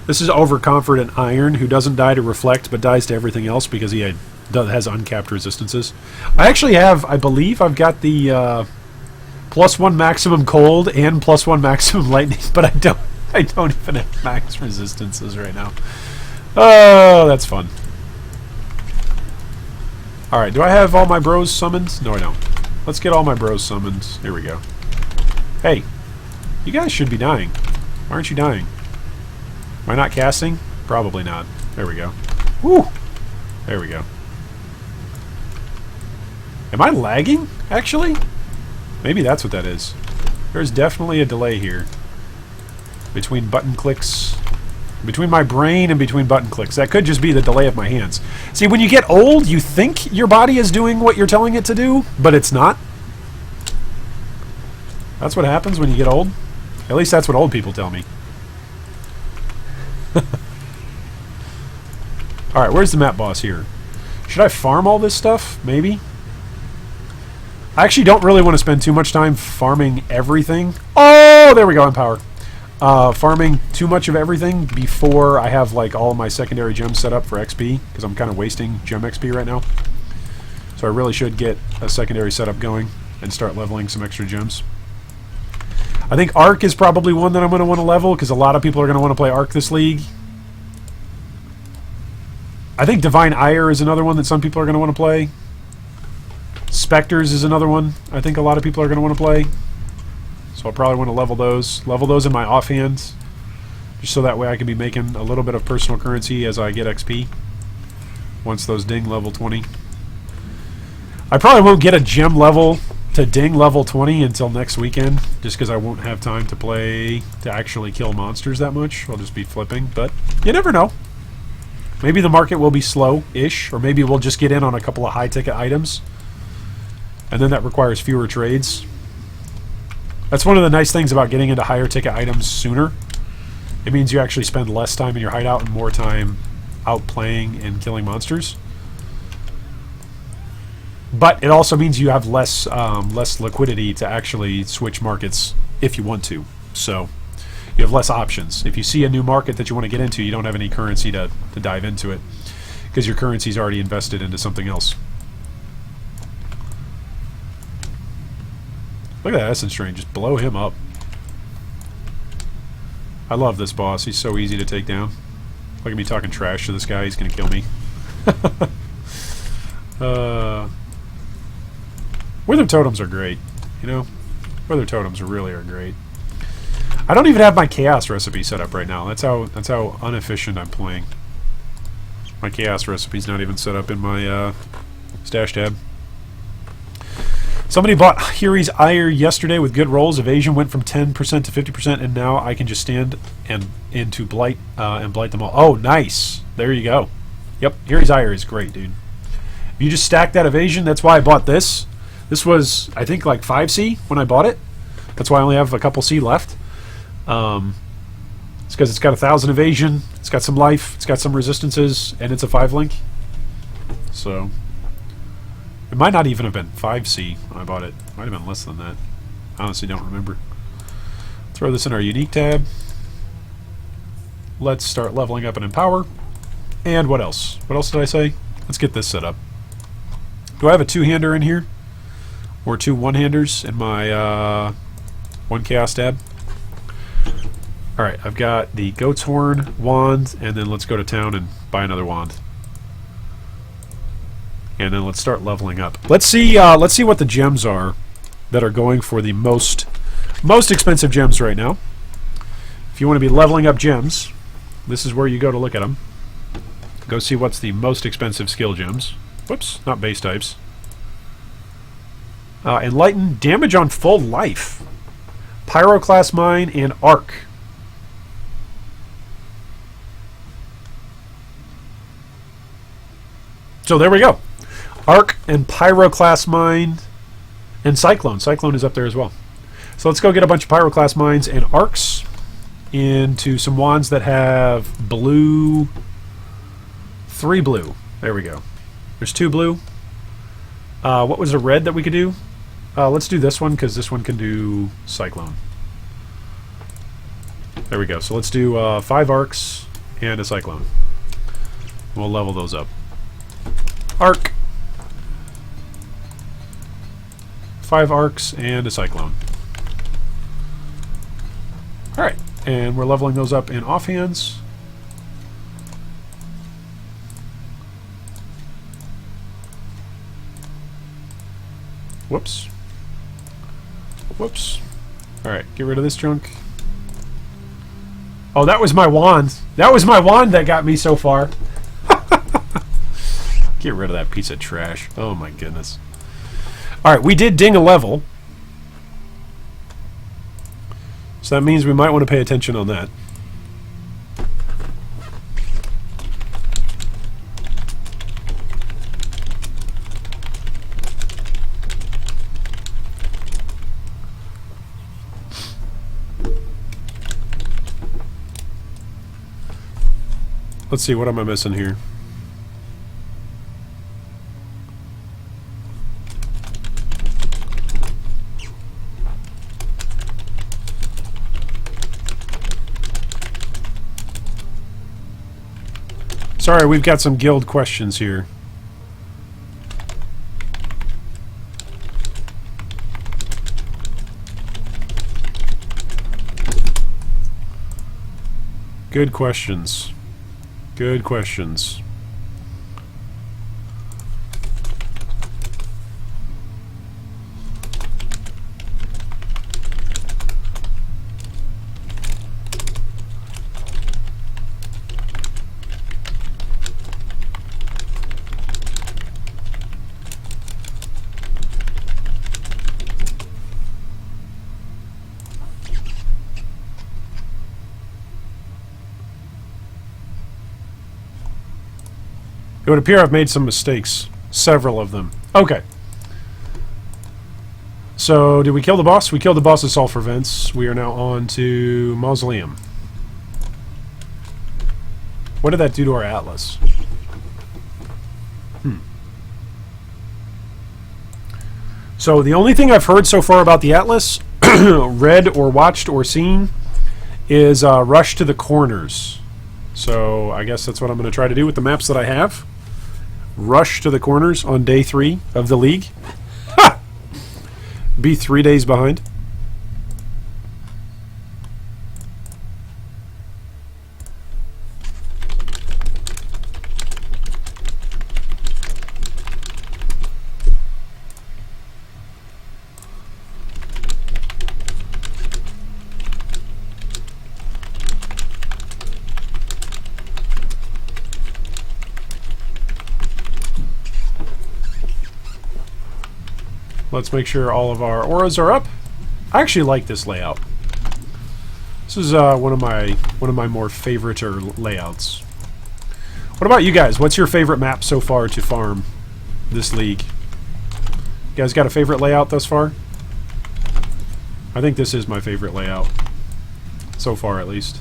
This is Overconfident Iron, who doesn't die to Reflect, but dies to everything else because he has uncapped resistances. I actually have, I believe I've got the +1 maximum cold and +1 maximum lightning, but I don't even have max resistances right now. Oh, that's fun. Alright, do I have all my bros summoned? No, I don't. Let's get all my bros summoned. Here we go. Hey. You guys should be dying. Why aren't you dying? Am I not casting? Probably not. There we go. Woo! There we go. Am I lagging, actually? Maybe that's what that is. There's definitely a delay here. Between button clicks. Between my brain and between button clicks. That could just be the delay of my hands. See, when you get old, you think your body is doing what you're telling it to do, but it's not. That's what happens when you get old. At least that's what old people tell me. Alright, where's the map boss here? Should I farm all this stuff? Maybe? I actually don't really want to spend too much time farming everything. Oh, there we go, Empower. Farming too much of everything before I have like all of my secondary gems set up for XP, because I'm kind of wasting gem XP right now. So I really should get a secondary setup going and start leveling some extra gems. I think Arc is probably one that I'm going to want to level, because a lot of people are going to want to play Arc this league. I think Divine Ire is another one that some people are going to want to play. Spectres is another one I think a lot of people are going to want to play. So I'll probably want to level those. Level those in my offhand. Just so that way I can be making a little bit of personal currency as I get XP. Once those ding level 20. I probably won't get a gem level to ding level 20 until next weekend. Just because I won't have time to play to actually kill monsters that much. I'll just be flipping. But you never know. Maybe the market will be slow-ish. Or maybe we'll just get in on a couple of high-ticket items. And then that requires fewer trades. That's one of the nice things about getting into higher ticket items sooner. It means you actually spend less time in your hideout and more time out playing and killing monsters. But it also means you have less liquidity to actually switch markets if you want to. So you have less options. If you see a new market that you want to get into, you don't have any currency to dive into it because your currency's already invested into something else. Look at that Essence Drain. Just blow him up. I love this boss. He's so easy to take down. Look at me talking trash to this guy. He's going to kill me. Wither Totems are great. You know? Wither Totems really are great. I don't even have my Chaos recipe set up right now. That's how inefficient I'm playing. My Chaos recipe's not even set up in my stash tab. Somebody bought Hiri's Ire yesterday with good rolls. Evasion went from 10% to 50%, and now I can just stand and into blight and blight them all. Oh, nice. There you go. Yep, Hiri's Ire is great, dude. If you just stack that evasion, that's why I bought this. This was, I think, like 5C when I bought it. That's why I only have a couple C left. It's because it's got 1,000 evasion, it's got some life, it's got some resistances, and it's a 5-link. So it might not even have been 5C when I bought it. It might have been less than that. I honestly don't remember. Throw this in our unique tab. Let's start leveling up and empower. And what else? What else did I say? Let's get this set up. Do I have a two-hander in here? Or two one-handers in my one chaos tab? Alright, I've got the Goat's Horn wand, and then let's go to town and buy another wand. And then let's start leveling up. Let's see what the gems are that are going for the most expensive gems right now. If you want to be leveling up gems, this is where you go to look at them. Go see what's the most expensive skill gems. Whoops, not base types. Enlighten, damage on full life, Pyroclast Mine, and Arc. So there we go. Arc and Pyroclast Mine and Cyclone. Cyclone is up there as well. So let's go get a bunch of Pyroclast Mines and Arcs into some wands that have blue. 3 blue. There we go. There's 2 blue. What was the red that we could do? Let's do this one because this one can do Cyclone. There we go. So let's do 5 Arcs and a Cyclone. We'll level those up. Arc. 5 Arcs and a Cyclone. Alright, and we're leveling those up in offhands. Whoops. Whoops. Alright, get rid of this junk. Oh, that was my wand. That was my wand that got me so far. Get rid of that piece of trash. Oh my goodness. Alright, we did ding a level. So that means we might want to pay attention on that. Let's see, what am I missing here? Sorry, we've got some guild questions here. Good questions. Good questions. It would appear I've made some mistakes. Several of them. Okay. So, did we kill the boss? We killed the boss of Sulfur Vents. We are now on to Mausoleum. What did that do to our Atlas? So, the only thing I've heard so far about the Atlas, read or watched or seen, is rush to the corners. So, I guess that's what I'm going to try to do with the maps that I have. Rush to the corners on day 3 of the league. Ha! Be 3 days behind. Let's make sure all of our auras are up. I actually like this layout. This is one of my more favorite layouts. What about you guys? What's your favorite map so far to farm this league? You guys got a favorite layout thus far? I think this is my favorite layout so far, at least.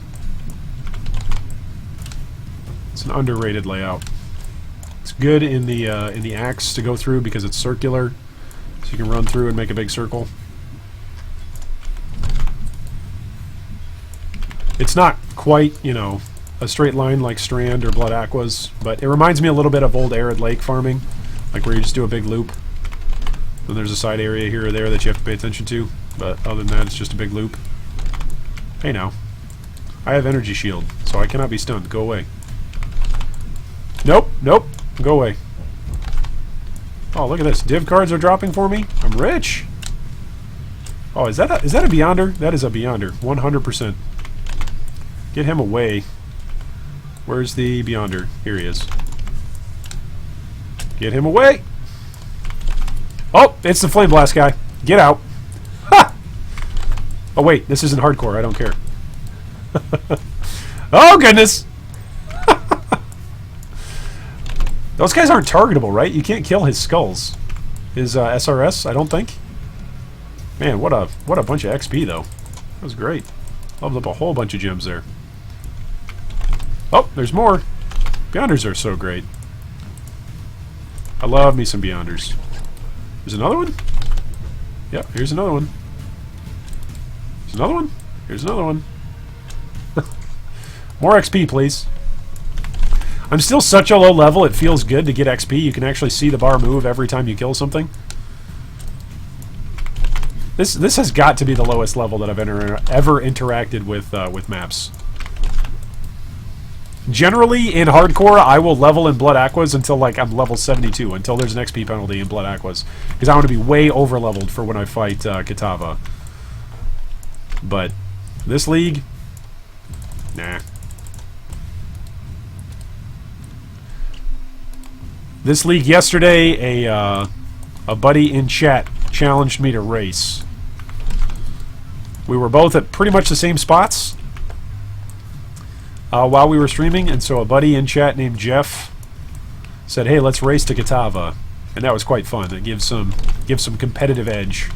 It's an underrated layout. It's good in the axe to go through because it's circular. So you can run through and make a big circle. It's not quite, you know, a straight line like Strand or Blood Aquas, but it reminds me a little bit of old Arid Lake farming, like where you just do a big loop. Then there's a side area here or there that you have to pay attention to, but other than that, it's just a big loop. Hey now. I have energy shield, so I cannot be stunned. Go away. Nope, nope. Go away. Oh, look at this. Div cards are dropping for me. I'm rich. Oh, is that a Beyonder? That is a Beyonder. 100%. Get him away. Where's the Beyonder? Here he is. Get him away. Oh, it's the Flame Blast guy. Get out. Ha! Oh, wait. This isn't hardcore. I don't care. Oh, goodness. Those guys aren't targetable, right? You can't kill his skulls. His SRS, I don't think. Man, what a bunch of XP, though. That was great. Leveled up a whole bunch of gems there. Oh, there's more. Beyonders are so great. I love me some Beyonders. There's another one? Yep, here's another one. There's another one? Here's another one. More XP, please. I'm still such a low level, it feels good to get XP. You can actually see the bar move every time you kill something. This has got to be the lowest level that I've ever interacted with maps. Generally, in hardcore, I will level in Blood Aquas until like I'm level 72, until there's an XP penalty in Blood Aquas. Because I want to be way over-leveled for when I fight Kitava. But this league, nah. This league yesterday, a buddy in chat challenged me to race. We were both at pretty much the same spots while we were streaming, and so a buddy in chat named Jeff said, "Hey, let's race to Katava," and that was quite fun. It gives some competitive edge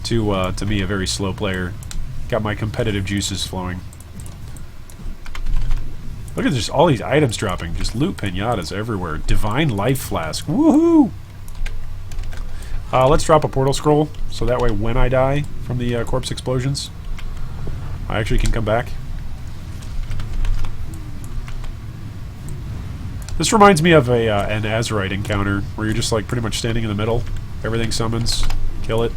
to me, a very slow player. Got my competitive juices flowing. Look at just all these items dropping. Just loot pinatas everywhere. Divine Life Flask. Woohoo! Let's drop a portal scroll, so that way when I die from the corpse explosions, I actually can come back. This reminds me of an Azurite encounter, where you're just like pretty much standing in the middle. Everything summons. Kill it.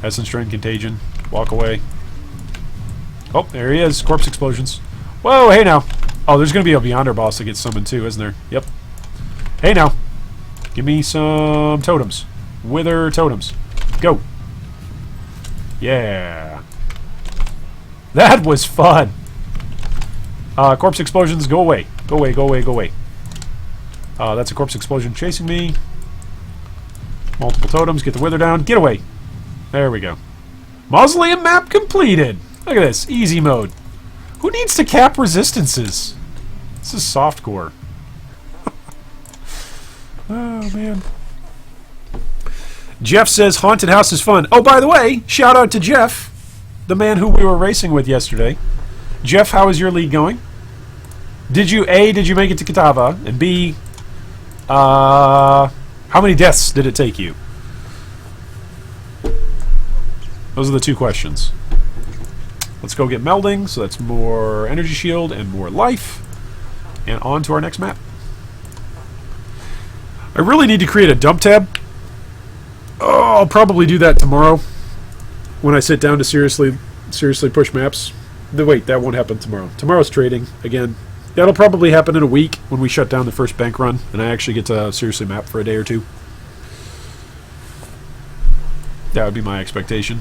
Essence Drain Contagion. Walk away. Oh, there he is. Corpse explosions. Whoa, hey now. Oh, there's going to be a Beyonder boss that gets summoned too, isn't there? Yep. Hey now. Give me some totems. Wither totems. Go. Yeah. That was fun. Corpse explosions, go away. Go away, go away, go away. That's a corpse explosion chasing me. Multiple totems, get the wither down. Get away. There we go. Mausoleum map completed. Look at this. Easy mode. Who needs to cap resistances? This is softcore. Oh, man. Jeff says Haunted House is fun. Oh, by the way, shout out to Jeff, the man who we were racing with yesterday. Jeff, how is your league going? Did you make it to Katava? And B, how many deaths did it take you? Those are the two questions. Let's go get melding, so that's more energy shield and more life. And on to our next map. I really need to create a dump tab. Oh, I'll probably do that tomorrow when I sit down to seriously push maps. Wait, that won't happen tomorrow. Tomorrow's trading again. That'll probably happen in a week when we shut down the first bank run and I actually get to seriously map for a day or two. That would be my expectation.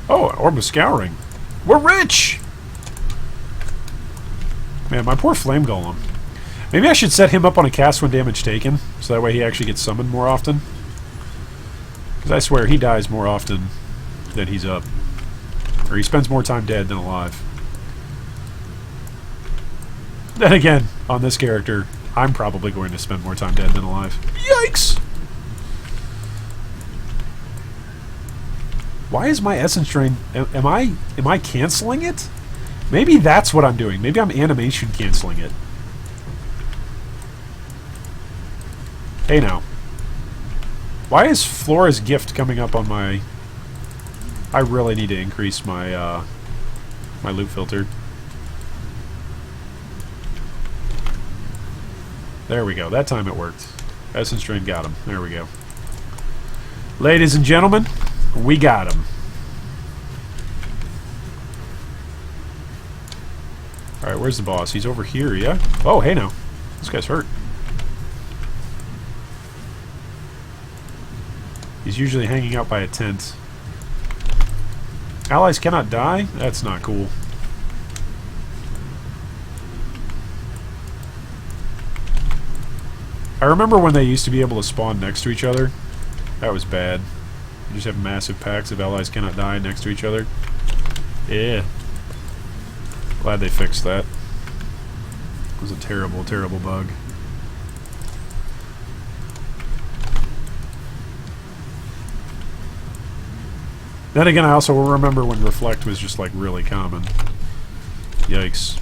Oh, an Orb of Scouring. We're rich! Man, my poor Flame Golem. Maybe I should set him up on a cast when damage taken, so that way he actually gets summoned more often. Because I swear, he dies more often than he's up. Or he spends more time dead than alive. Then again, on this character, I'm probably going to spend more time dead than alive. Yikes! Why is my Essence Drain... Am I canceling it? Maybe that's what I'm doing. Maybe I'm animation canceling it. Hey now. Why is Flora's Gift coming up on my... I really need to increase my, my loot filter. There we go. That time it worked. Essence Drain got him. There we go. Ladies and gentlemen, we got him. Alright, where's the boss? He's over here, yeah? Oh, hey now. This guy's hurt. He's usually hanging out by a tent. Allies cannot die? That's not cool. I remember when they used to be able to spawn next to each other. That was bad. You just have massive packs of allies cannot die next to each other. Yeah. Glad they fixed that. It was a terrible, terrible bug. Then again, I also remember when Reflect was just like really common. Yikes.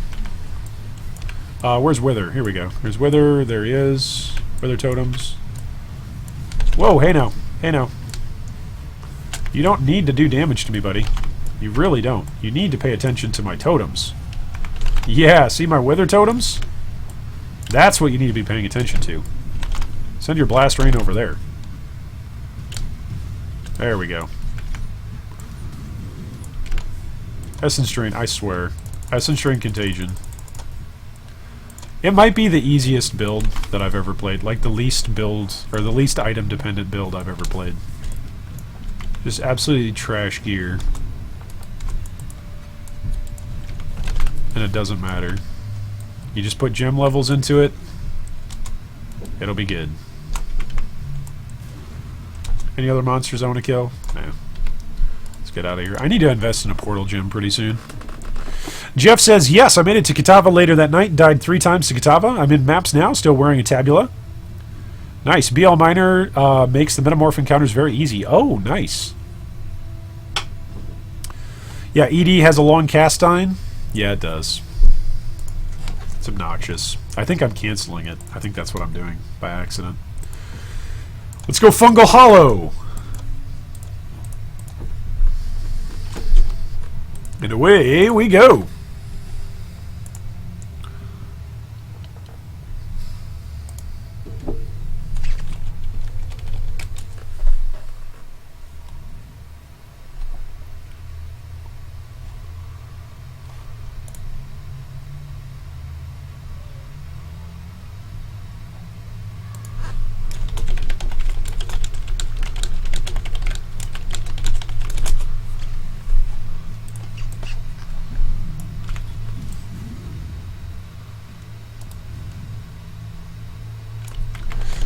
Where's Wither? Here we go. There's Wither. There he is. Wither totems. Whoa, hey now. Hey now. You don't need to do damage to me, buddy. You really don't. You need to pay attention to my totems. Yeah, see my Wither totems? That's what you need to be paying attention to. Send your blast rain over there. There we go. Essence Drain, I swear. Essence Drain Contagion. It might be the easiest build that I've ever played. Like the least build, or the least item dependent build I've ever played. Just absolutely trash gear. And it doesn't matter. You just put gem levels into it. It'll be good. Any other monsters I want to kill? No. Let's get out of here. I need to invest in a portal gem pretty soon. Jeff says, yes, I made it to Kitava later that night. Died 3 times to Kitava. I'm in maps now, still wearing a tabula. Nice. BL Miner makes the Metamorph encounters very easy. Oh, nice. Yeah, ED has a long cast time. Yeah, it does. It's obnoxious. I think I'm canceling it. I think that's what I'm doing by accident. Let's go Fungal Hollow. And away we go.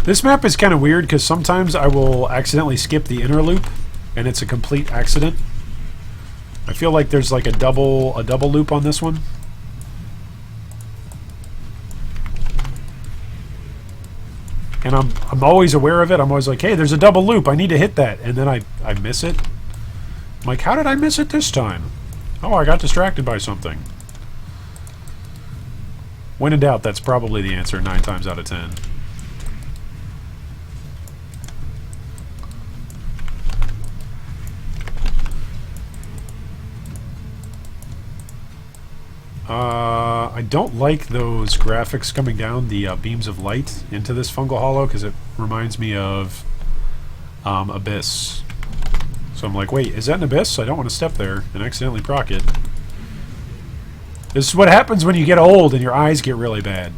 This map is kind of weird because sometimes I will accidentally skip the inner loop and it's a complete accident. I feel like there's like a double loop on this one. And I'm always aware of it. I'm always like, hey, there's a double loop. I need to hit that. And then I miss it. I'm like, how did I miss it this time? Oh, I got distracted by something. When in doubt, that's probably the answer 9 times out of 10. I don't like those graphics coming down the beams of light into this fungal hollow because it reminds me of Abyss. So I'm like, wait, is that an Abyss? I don't want to step there and accidentally proc it. This is what happens when you get old and your eyes get really bad.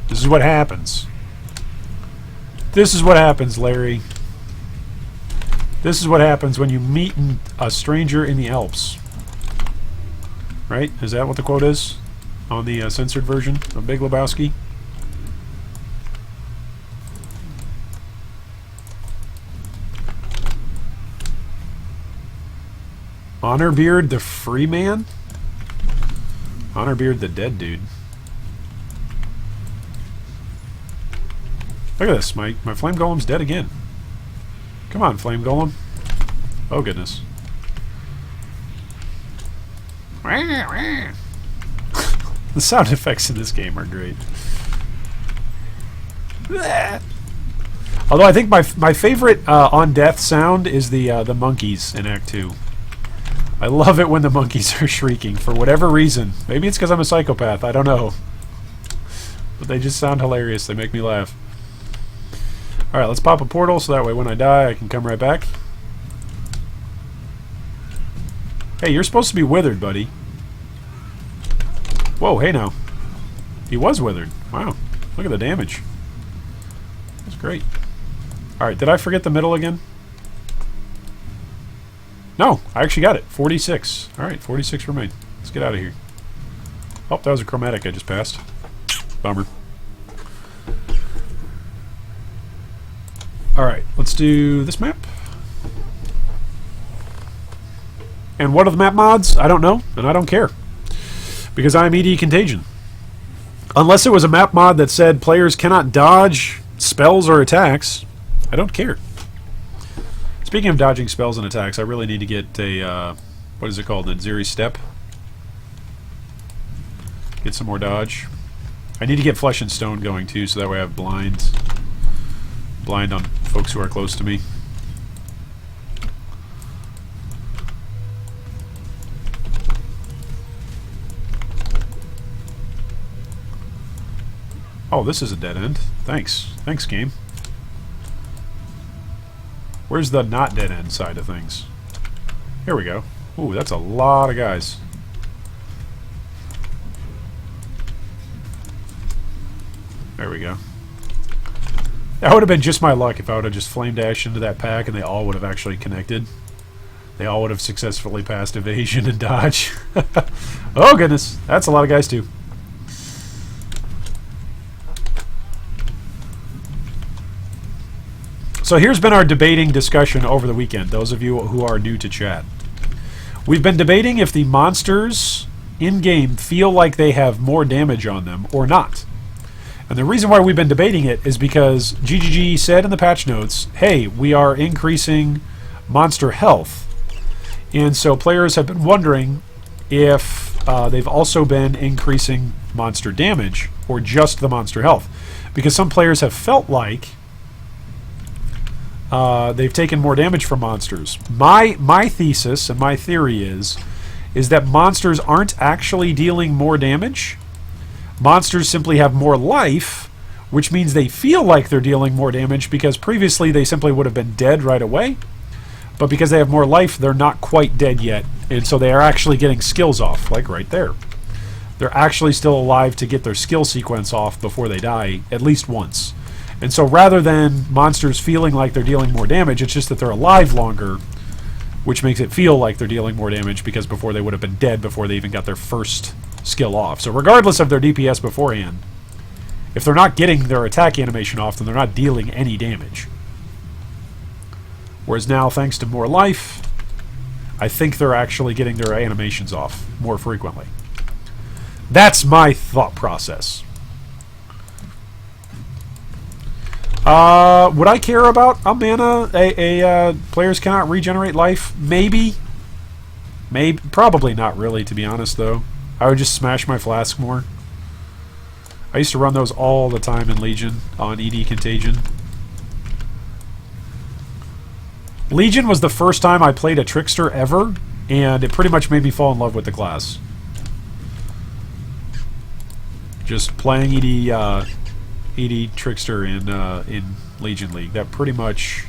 This is what happens. This is what happens, Larry. This is what happens when you meet a stranger in the Alps. Right? Is that what the quote is? On the censored version of Big Lebowski? Honorbeard the free man? Honorbeard the dead dude. Look at this. My flame golem's dead again. Come on, flame golem. Oh, goodness. The sound effects in this game are great. Although I think my favorite on death sound is the monkeys in Act 2. I love it when the monkeys are shrieking for whatever reason. Maybe it's because I'm a psychopath. I don't know. But they just sound hilarious. They make me laugh. Alright, let's pop a portal so that way when I die I can come right back. Hey, you're supposed to be withered, buddy. Whoa, hey now. He was withered. Wow. Look at the damage. That's great. Alright, did I forget the middle again? No, I actually got it. 46. Alright, 46 remain. Let's get out of here. Oh, that was a chromatic I just passed. Bummer. Alright, let's do this map. And what are the map mods? I don't know, and I don't care. Because I'm ED Contagion. Unless it was a map mod that said players cannot dodge spells or attacks, I don't care. Speaking of dodging spells and attacks, I really need to get a, what is it called? An Zeri Step. Get some more dodge. I need to get Flesh and Stone going too, so that way I have blind on folks who are close to me. Oh, this is a dead end. Thanks. Thanks, game. Where's the not dead end side of things? Here we go. Ooh, that's a lot of guys. There we go. That would have been just my luck if I would have just flame dashed into that pack and they all would have actually connected. They all would have successfully passed evasion and dodge. Oh goodness, that's a lot of guys too. So here's been our debating discussion over the weekend, those of you who are new to chat. We've been debating if the monsters in-game feel like they have more damage on them or not. And the reason why we've been debating it is because GGG said in the patch notes, hey, we are increasing monster health. And so players have been wondering if they've also been increasing monster damage or just the monster health. Because some players have felt like they've taken more damage from monsters. My thesis and my theory is that monsters aren't actually dealing more damage. Monsters simply have more life, which means they feel like they're dealing more damage because previously they simply would have been dead right away. But because they have more life, they're not quite dead yet. And so they are actually getting skills off, like right there. They're actually still alive to get their skill sequence off before they die at least once. And so rather than monsters feeling like they're dealing more damage, it's just that they're alive longer, which makes it feel like they're dealing more damage because before they would have been dead before they even got their first skill off. So regardless of their DPS beforehand, if they're not getting their attack animation off, then they're not dealing any damage. Whereas now, thanks to more life, I think they're actually getting their animations off more frequently. That's my thought process. Would I care about a mana? Players cannot regenerate life? Maybe. Maybe. Probably not really, to be honest, though. I would just smash my flask more. I used to run those all the time in Legion on ED Contagion. Legion was the first time I played a Trickster ever, and it pretty much made me fall in love with the class. Just playing ED Trickster in Legion League. That pretty much...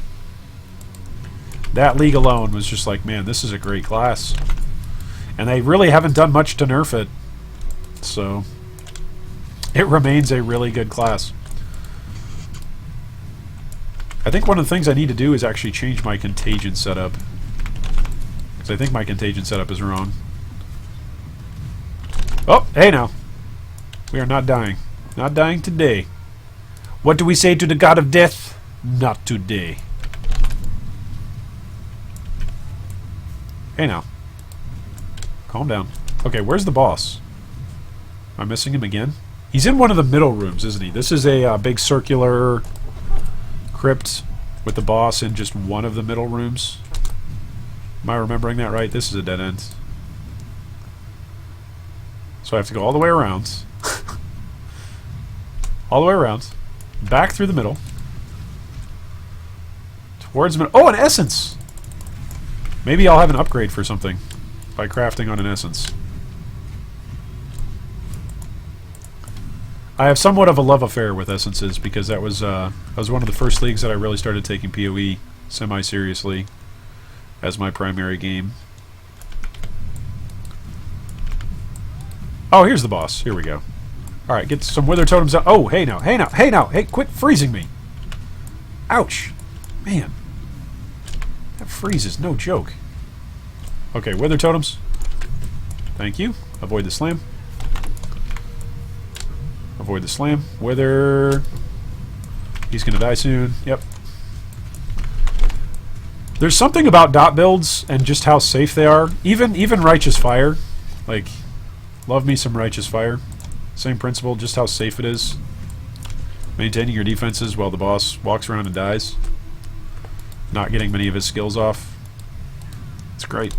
That league alone was just like, man, this is a great class. And they really haven't done much to nerf it. So, it remains a really good class. I think one of the things I need to do is actually change my Contagion setup. Because I think my Contagion setup is wrong. Oh, hey now. We are not dying. Not dying today. What do we say to the god of death? Not today. Hey now. Calm down. Okay, where's the boss? Am I missing him again? He's in one of the middle rooms, isn't he? This is a big circular crypt with the boss in just one of the middle rooms. Am I remembering that right? This is a dead end. So I have to go all the way around. All the way around. Back through the middle. Towards middle. Oh, an essence! Maybe I'll have an upgrade for something by crafting on an essence. I have somewhat of a love affair with essences because that was one of the first leagues that I really started taking PoE semi-seriously as my primary game. Oh, here's the boss. Here we go. Alright, get some wither totems out. Oh, hey now, hey now, hey now, hey, quit freezing me. Ouch. Man. That freeze is no joke. Okay, wither totems. Thank you. Avoid the slam. Avoid the slam. Wither. He's gonna die soon. Yep. There's something about dot builds and just how safe they are. Even Righteous Fire. Like, love me some Righteous Fire. Same principle, just how safe it is. Maintaining your defenses while the boss walks around and dies. Not getting many of his skills off. It's great.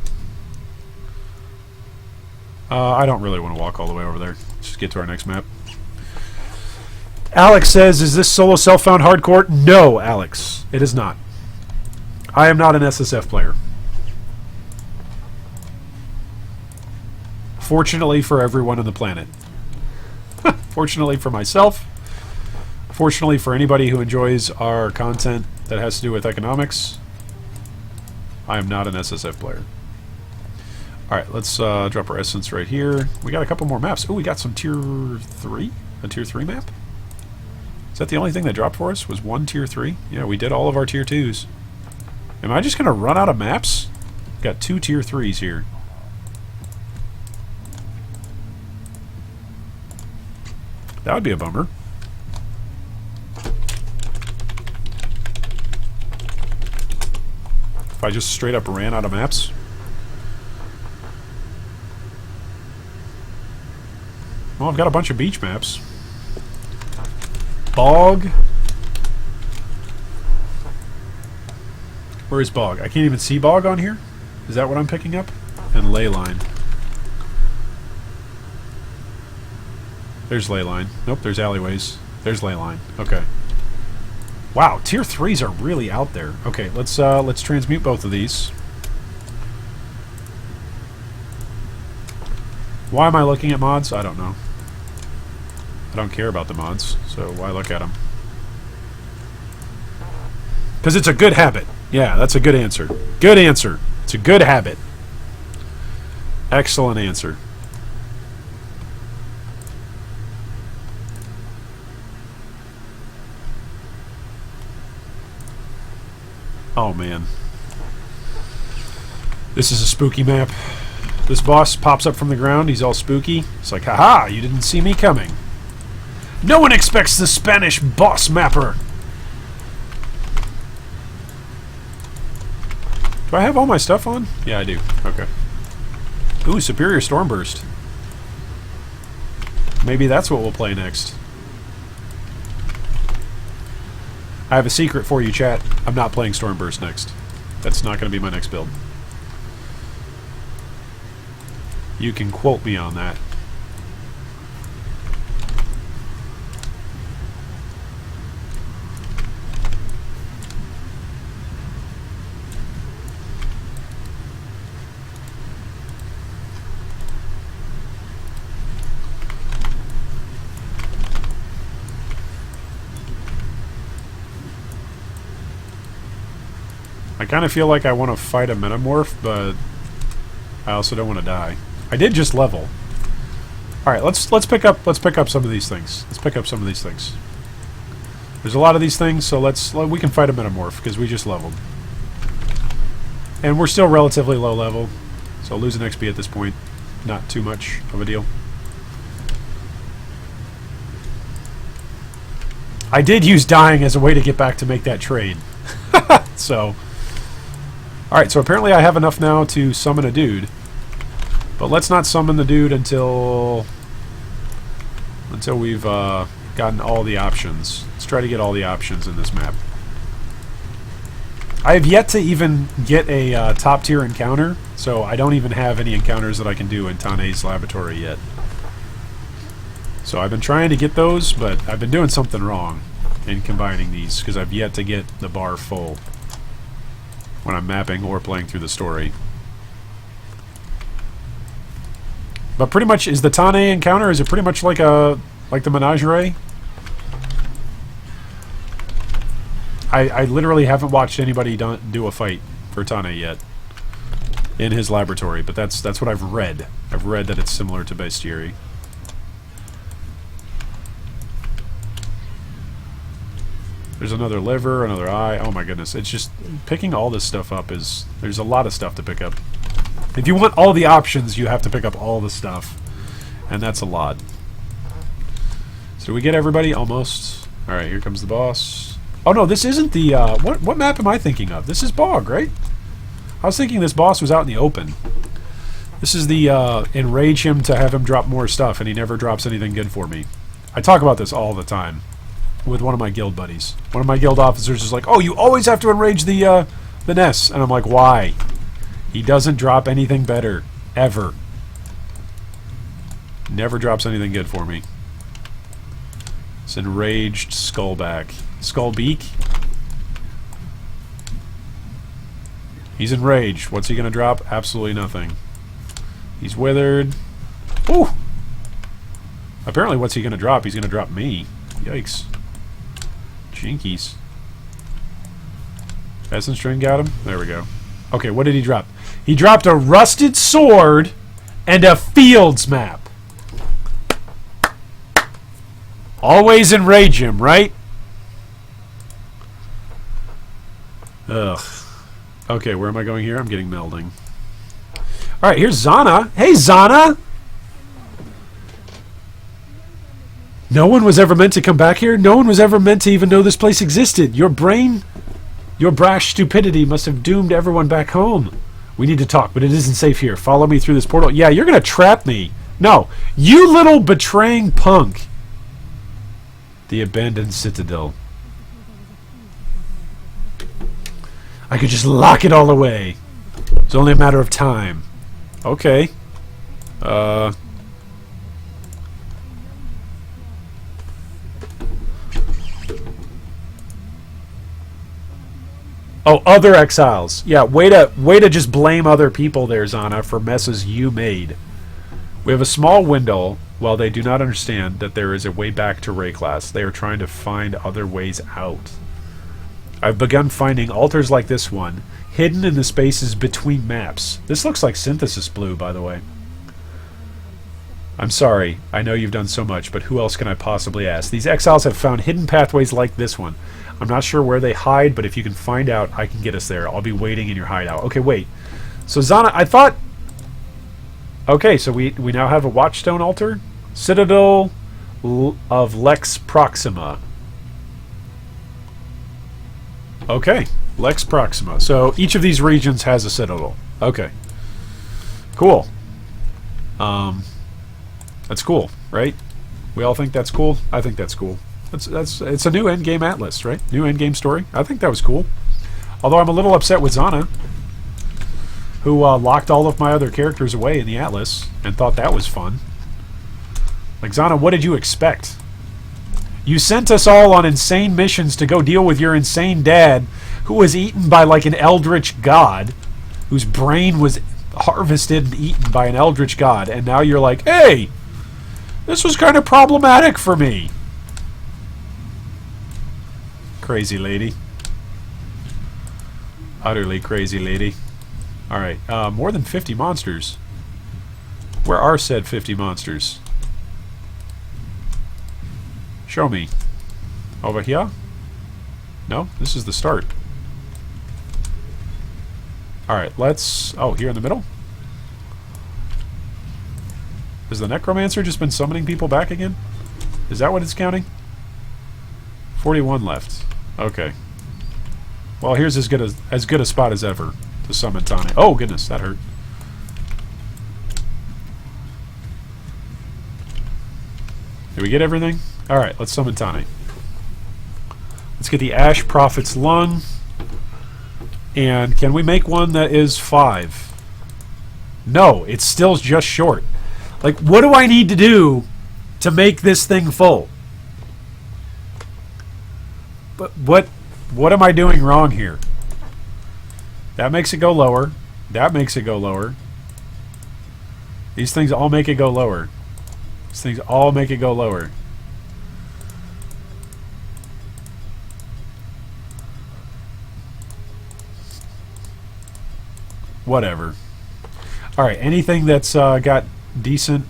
I don't really want to walk all the way over there. Let's just get to our next map. Alex says, is this solo self-found hardcore? No, Alex. It is not. I am not an SSF player. Fortunately for everyone on the planet. Fortunately for myself, Fortunately for anybody who enjoys our content that has to do with economics, I am not an SSF player. Alright, let's drop our essence right here. We got a couple more maps. Oh, we got some tier 3? A tier 3 map? Is that the only thing that dropped for us? Was one tier 3? Yeah, we did all of our tier 2s. Am I just going to run out of maps? Got 2 tier 3s here. That would be a bummer. If I just straight up ran out of maps. Well, I've got a bunch of beach maps. Bog. Where is Bog? I can't even see Bog on here? Is that what I'm picking up? And ley line. There's ley line. Nope, there's alleyways. There's ley line. Okay. Wow, tier 3s are really out there. Okay, let's transmute both of these. Why am I looking at mods? I don't know. I don't care about the mods, so why look at them? Because it's a good habit. Yeah, that's a good answer. Good answer. It's a good habit. Excellent answer. Oh, man. This is a spooky map. This boss pops up from the ground. He's all spooky. It's like, haha, you didn't see me coming. No one expects the Spanish boss mapper. Do I have all my stuff on? Yeah, I do. Okay. Ooh, Superior Stormburst. Maybe that's what we'll play next. I have a secret for you, chat. I'm not playing Stormburst next. That's not going to be my next build. You can quote me on that. I kind of feel like I want to fight a Metamorph, but I also don't want to die. I did just level. All right, let's pick up some of these things. Let's pick up some of these things. There's a lot of these things, so we can fight a Metamorph because we just leveled, and we're still relatively low level, so losing XP at this point, not too much of a deal. I did use dying as a way to get back to make that trade, so. Alright, so apparently I have enough now to summon a dude. But let's not summon the dude until we've gotten all the options. Let's try to get all the options in this map. I have yet to even get a top tier encounter, so I don't even have any encounters that I can do in Tane's laboratory yet. So I've been trying to get those, but I've been doing something wrong in combining these, because I've yet to get the bar full when I'm mapping or playing through the story. But pretty much, is the Tane encounter, is it pretty much like the Menagerie? I literally haven't watched anybody do a fight for Tane yet in his laboratory, but that's what I've read. I've read that it's similar to Bestiary. There's another liver, another eye. Oh my goodness. It's just picking all this stuff up there's a lot of stuff to pick up. If you want all the options, you have to pick up all the stuff. And that's a lot. So do we get everybody? Almost. Alright, here comes the boss. Oh no, this isn't the, what map am I thinking of? This is Bog, right? I was thinking this boss was out in the open. This is the, enrage him to have him drop more stuff, and he never drops anything good for me. I talk about this all the time with one of my guild buddies. One of my guild officers is like, oh, you always have to enrage the Ness. And I'm like, why? He doesn't drop anything better. Ever. Never drops anything good for me. It's enraged Skullback. Skullbeak? He's enraged. What's he gonna drop? Absolutely nothing. He's withered. Ooh! Apparently what's he gonna drop? He's gonna drop me. Yikes. Jinkies. Essence String got him? There we go. Okay, what did he drop? He dropped a rusted sword and a fields map. Always enrage him, right? Ugh. Okay, where am I going here? I'm getting melding. Alright, here's Zana. Hey, Zana! No one was ever meant to come back here. No one was ever meant to even know this place existed. Your brain, your brash stupidity must have doomed everyone back home. We need to talk, but it isn't safe here. Follow me through this portal. Yeah, you're going to trap me. No, you little betraying punk. The abandoned citadel. I could just lock it all away. It's only a matter of time. Okay. Oh, other exiles. Yeah, way to just blame other people there, Zana, for messes you made. We have a small window. While they do not understand that there is a way back to Ray class, they are trying to find other ways out. I've begun finding altars like this one, hidden in the spaces between maps. This looks like synthesis blue, by the way. I'm sorry. I know you've done so much, but who else can I possibly ask? These exiles have found hidden pathways like this one. I'm not sure where they hide, but if you can find out, I can get us there. I'll be waiting in your hideout. Okay, wait. So, Zana, I thought... Okay, so we now have a Watchstone altar. Citadel of Lex Proxima. Okay, Lex Proxima. So each of these regions has a citadel. Okay. Cool. That's cool, right? We all think that's cool? I think that's cool. It's a new endgame atlas, right? New endgame story. I think that was cool. Although I'm a little upset with Zana, who locked all of my other characters away in the atlas and thought that was fun. Like, Zana, what did you expect? You sent us all on insane missions to go deal with your insane dad, who was eaten by, like, an eldritch god, whose brain was harvested and eaten by an eldritch god, and now you're like, hey, this was kind of problematic for me. Crazy lady. Utterly crazy lady. Alright, more than 50 monsters. Where are said 50 monsters? Show me. Over here? No? This is the start. Alright, let's... Oh, here in the middle? Has the Necromancer just been summoning people back again? Is that what it's counting? 41 left. Okay. Well, here's as good a spot as ever to summon Tane. Oh, goodness, that hurt. Did we get everything? Alright, let's summon Tane. Let's get the Ash Prophet's Lung. And can we make one that is 5? No, it's still just short. Like, what do I need to do to make this thing full? But what am I doing wrong here? That makes it go lower. That makes it go lower. These things all make it go lower. These things all make it go lower. Whatever. Alright, anything that's got decent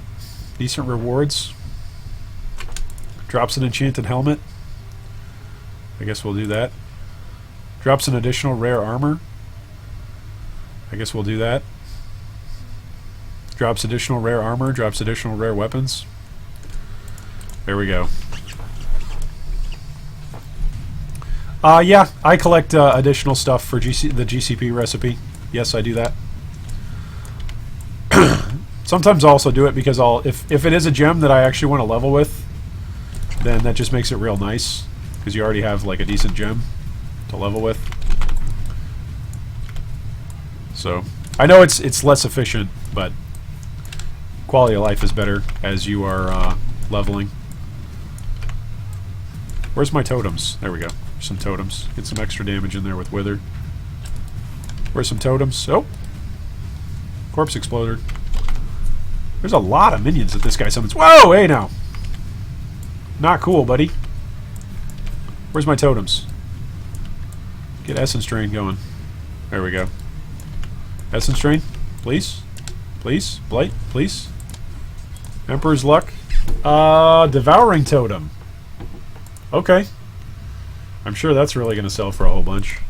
rewards. Drops an enchanted helmet. I guess we'll do that. Drops an additional rare armor. I guess we'll do that. Drops additional rare armor. Drops additional rare weapons. There we go. Yeah, I collect additional stuff for the GCP recipe. Yes, I do that. Sometimes I also do it because if it is a gem that I actually want to level with, then that just makes it real nice because you already have like a decent gem to level with. So I know it's less efficient, but quality of life is better as you are leveling. Where's my totems? There we go. Some totems. Get some extra damage in there with Wither. Where's some totems? Oh! Corpse Exploder. There's a lot of minions that this guy summons. Whoa! Hey now! Not cool, buddy. Where's my totems? Get Essence Drain going. There we go. Essence Drain, please. Please. Blight, please. Emperor's Luck. Devouring Totem. Okay. I'm sure that's really going to sell for a whole bunch.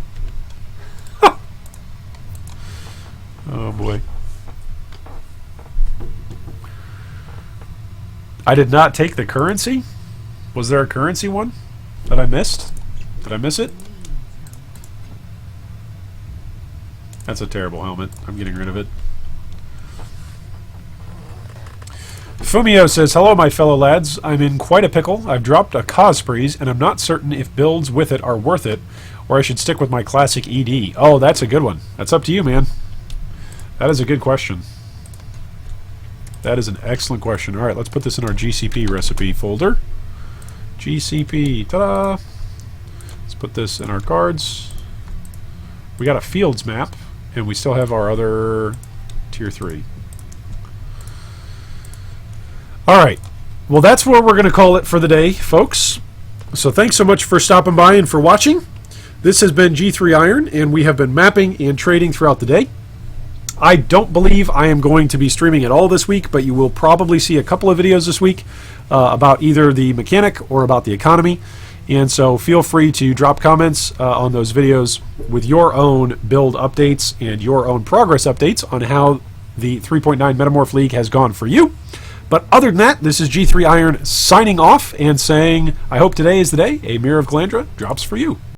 Oh boy. I did not take the currency? Was there a currency one that I missed? Did I miss it? That's a terrible helmet. I'm getting rid of it. Fumio says, hello, my fellow lads. I'm in quite a pickle. I've dropped a Cosprees, and I'm not certain if builds with it are worth it, or I should stick with my classic ED. Oh, that's a good one. That's up to you, man. That is a good question. That is an excellent question. All right, let's put this in our GCP recipe folder. GCP, ta-da! Let's put this in our cards. We got a fields map, and we still have our other tier 3. All right. Well, that's where we're going to call it for the day, folks. So thanks so much for stopping by and for watching. This has been G3 Iron, and we have been mapping and trading throughout the day. I don't believe I am going to be streaming at all this week, but you will probably see a couple of videos this week about either the mechanic or about the economy. And so feel free to drop comments on those videos with your own build updates and your own progress updates on how the 3.9 Metamorph League has gone for you. But other than that, this is G3 Iron signing off and saying, I hope today is the day a Mirror of Calandra drops for you.